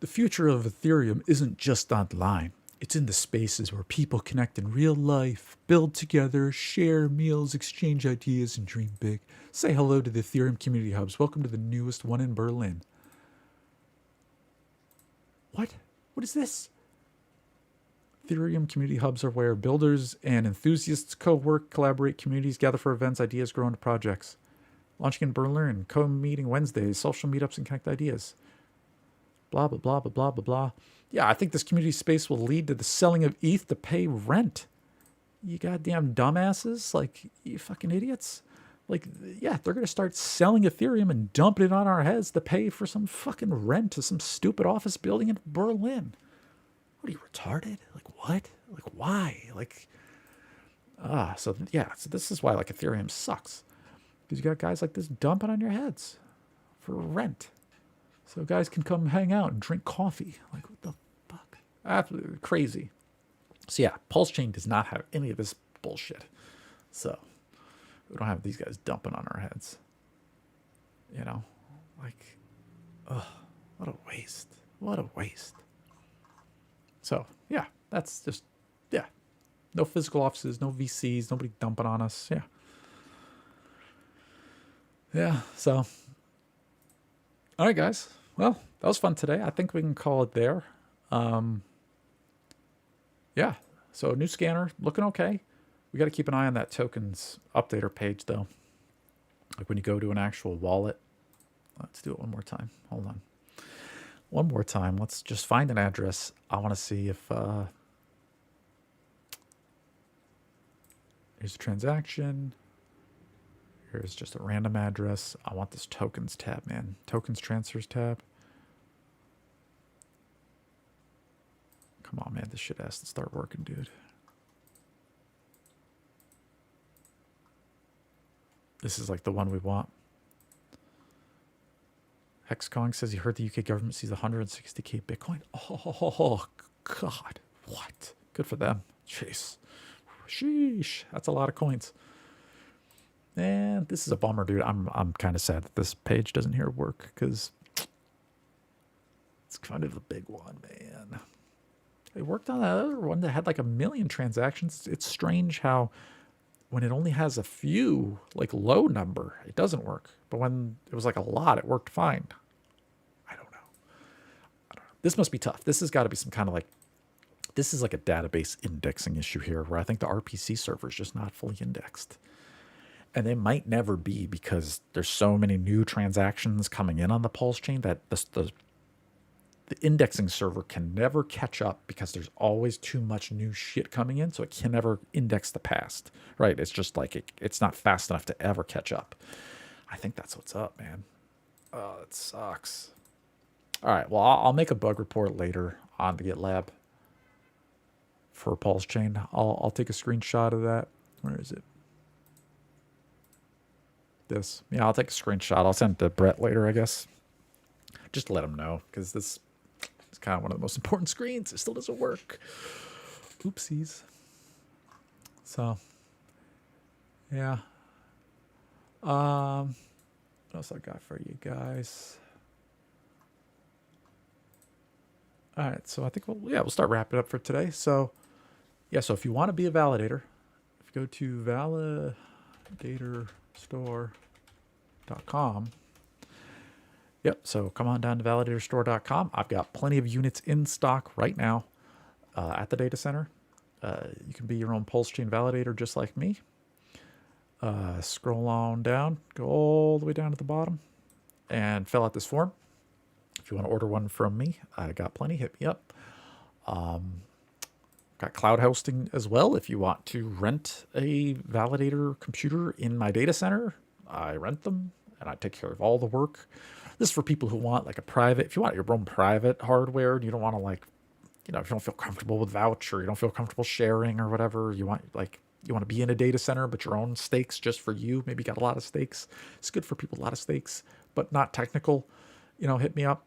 The future of Ethereum isn't just online. It's in the spaces where people connect in real life, build together, share meals, exchange ideas, and dream big. Say hello to the Ethereum community hubs. Welcome to the newest one in Berlin. What? What is this? Ethereum community hubs are where builders and enthusiasts co-work, collaborate, communities gather for events, ideas grow into projects. Launching in Berlin, co-meeting Wednesdays, social meetups, and connect ideas. Blah, blah, blah, blah, blah, blah, blah. Yeah, I think this community space will lead to the selling of ETH to pay rent. You goddamn dumbasses. Like, you fucking idiots. Like, yeah, they're going to start selling Ethereum and dumping it on our heads to pay for some fucking rent to some stupid office building in Berlin. What are you, retarded? Like, what? Like, why? Like, so yeah, so this is why, like, Ethereum sucks. Because you got guys like this dumping on your heads for rent. So guys can come hang out and drink coffee. Like, what the fuck? Absolutely crazy. So yeah, PulseChain does not have any of this bullshit. So we don't have these guys dumping on our heads. You know? Like, ugh, what a waste. What a waste. So, yeah, that's just, yeah. No physical offices, no VCs, nobody dumping on us. Yeah. Yeah, so. All right, guys. Well, that was fun today. I think we can call it there. Yeah, so new scanner, looking okay. We got to keep an eye on that tokens updater page, though. Like when you go to an actual wallet. Let's do it one more time. Hold on. One more time. Let's just find an address. I want to see if... here's a transaction. Here's just a random address. I want this tokens tab, man. Tokens transfers tab. Come on, man. This shit has to start working, dude. This is like the one we want. Hexkong says he heard the UK government sees 160k Bitcoin. Oh, God. What? Good for them. Jeez. Sheesh. That's a lot of coins. And this is a bummer, dude. I'm kind of sad that this page doesn't here work because it's kind of a big one, man. It worked on that other one that had like 1 million transactions. It's strange how when it only has a few, like low number, it doesn't work. But when it was like a lot, it worked fine. I don't know. This must be tough. This has got to be some kind of like, this is like a database indexing issue here where I think the RPC server is just not fully indexed. And they might never be because there's so many new transactions coming in on the PulseChain that the indexing server can never catch up because there's always too much new shit coming in, so it can never index the past, right? It's just like it's not fast enough to ever catch up. I think that's what's up, man. Oh, it sucks. All right, well, I'll make a bug report later on the GitLab for PulseChain. I'll take a screenshot of that. Where is it? This. Yeah, I'll take a screenshot. I'll send it to Brett later, I guess. Just to let him know, because this is kind of one of the most important screens. It still doesn't work. Oopsies. So, yeah. What else I got for you guys? All right, so I think we'll start wrapping up for today. So, yeah, so if you want to be a validator, if you go to validatorstore.com. Yep, so come on down to validatorstore.com. I've got plenty of units in stock right now at the data center. You can be your own PulseChain validator just like me. Scroll on down, go all the way down to the bottom, and fill out this form. If you want to order one from me, I got plenty. Hit me up. Got cloud hosting as well. If you want to rent a validator computer in my data center, I rent them and I take care of all the work. This is for people who want like a private, if you want your own private hardware and you don't want to like, if you don't feel comfortable with vouch or you don't feel comfortable sharing or whatever, you want to be in a data center, but your own stakes just for you. Maybe you got a lot of stakes. It's good for people, a lot of stakes, but not technical. Hit me up.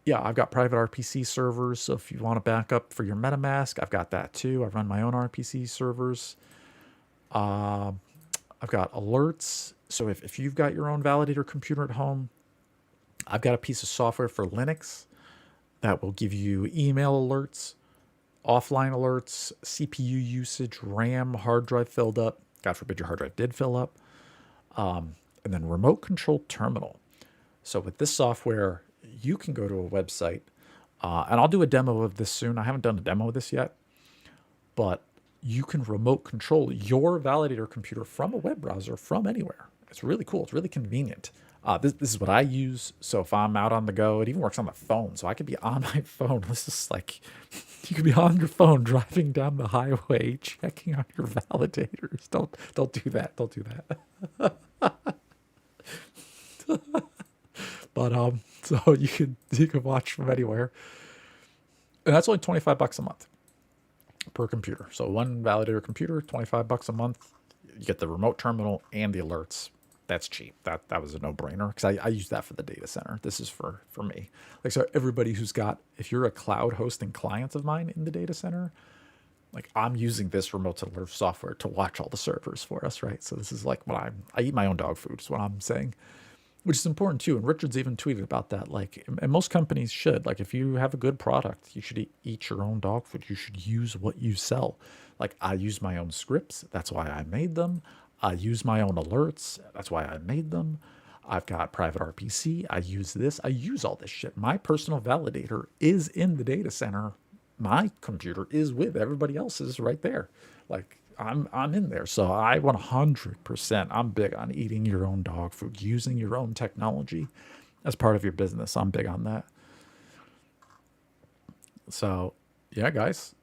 Yeah, I've got private RPC servers. So if you want to back up for your MetaMask, I've got that too. I run my own RPC servers. I've got alerts. So if you've got your own validator computer at home, I've got a piece of software for Linux that will give you email alerts, offline alerts, CPU usage, RAM, hard drive filled up. God forbid your hard drive did fill up. And then remote control terminal. So with this software, you can go to a website, and I'll do a demo of this soon. I haven't done a demo of this yet, but you can remote control your validator computer from a web browser from anywhere. It's really cool. It's really convenient. This is what I use. So if I'm out on the go, it even works on the phone. So I could be on my phone. This is like, you could be on your phone driving down the highway, checking on your validators. Don't do that. Don't do that. But so you can watch from anywhere, and that's only $25 a month per computer. So one validator computer, $25 a month. You get the remote terminal and the alerts. That's cheap. That was a no-brainer, because I use that for the data center. This is for me. Like, so everybody who's got, if you're a cloud hosting client of mine in the data center, like, I'm using this remote alert software to watch all the servers for us, right? So this is like what I eat my own dog food is what I'm saying, which is important too. And Richard's even tweeted about that. Like, and most companies should, like, if you have a good product, you should eat your own dog food. You should use what you sell. Like, I use my own scripts. That's why I made them. I use my own alerts. That's why I made them. I've got private RPC. I use this. I use all this shit. My personal validator is in the data center. My computer is with everybody else's right there. Like, I'm in there. So I 100%, I'm big on eating your own dog food, using your own technology as part of your business. I'm big on that. So yeah, guys.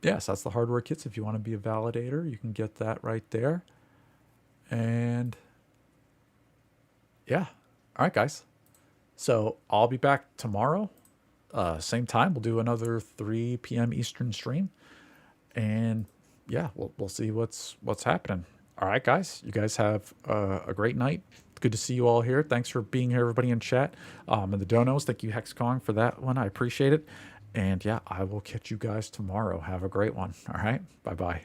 Yes, that's the hardware kits. If you want to be a validator, you can get that right there. And yeah. All right, guys. So I'll be back tomorrow. Same time. We'll do another 3 p.m. Eastern stream. And yeah, we'll see what's happening. All right, guys. You guys have a great night. Good to see you all here. Thanks for being here, everybody in chat. And the donos, thank you, HexCon, for that one. I appreciate it. And yeah, I will catch you guys tomorrow. Have a great one. All right. Bye-bye.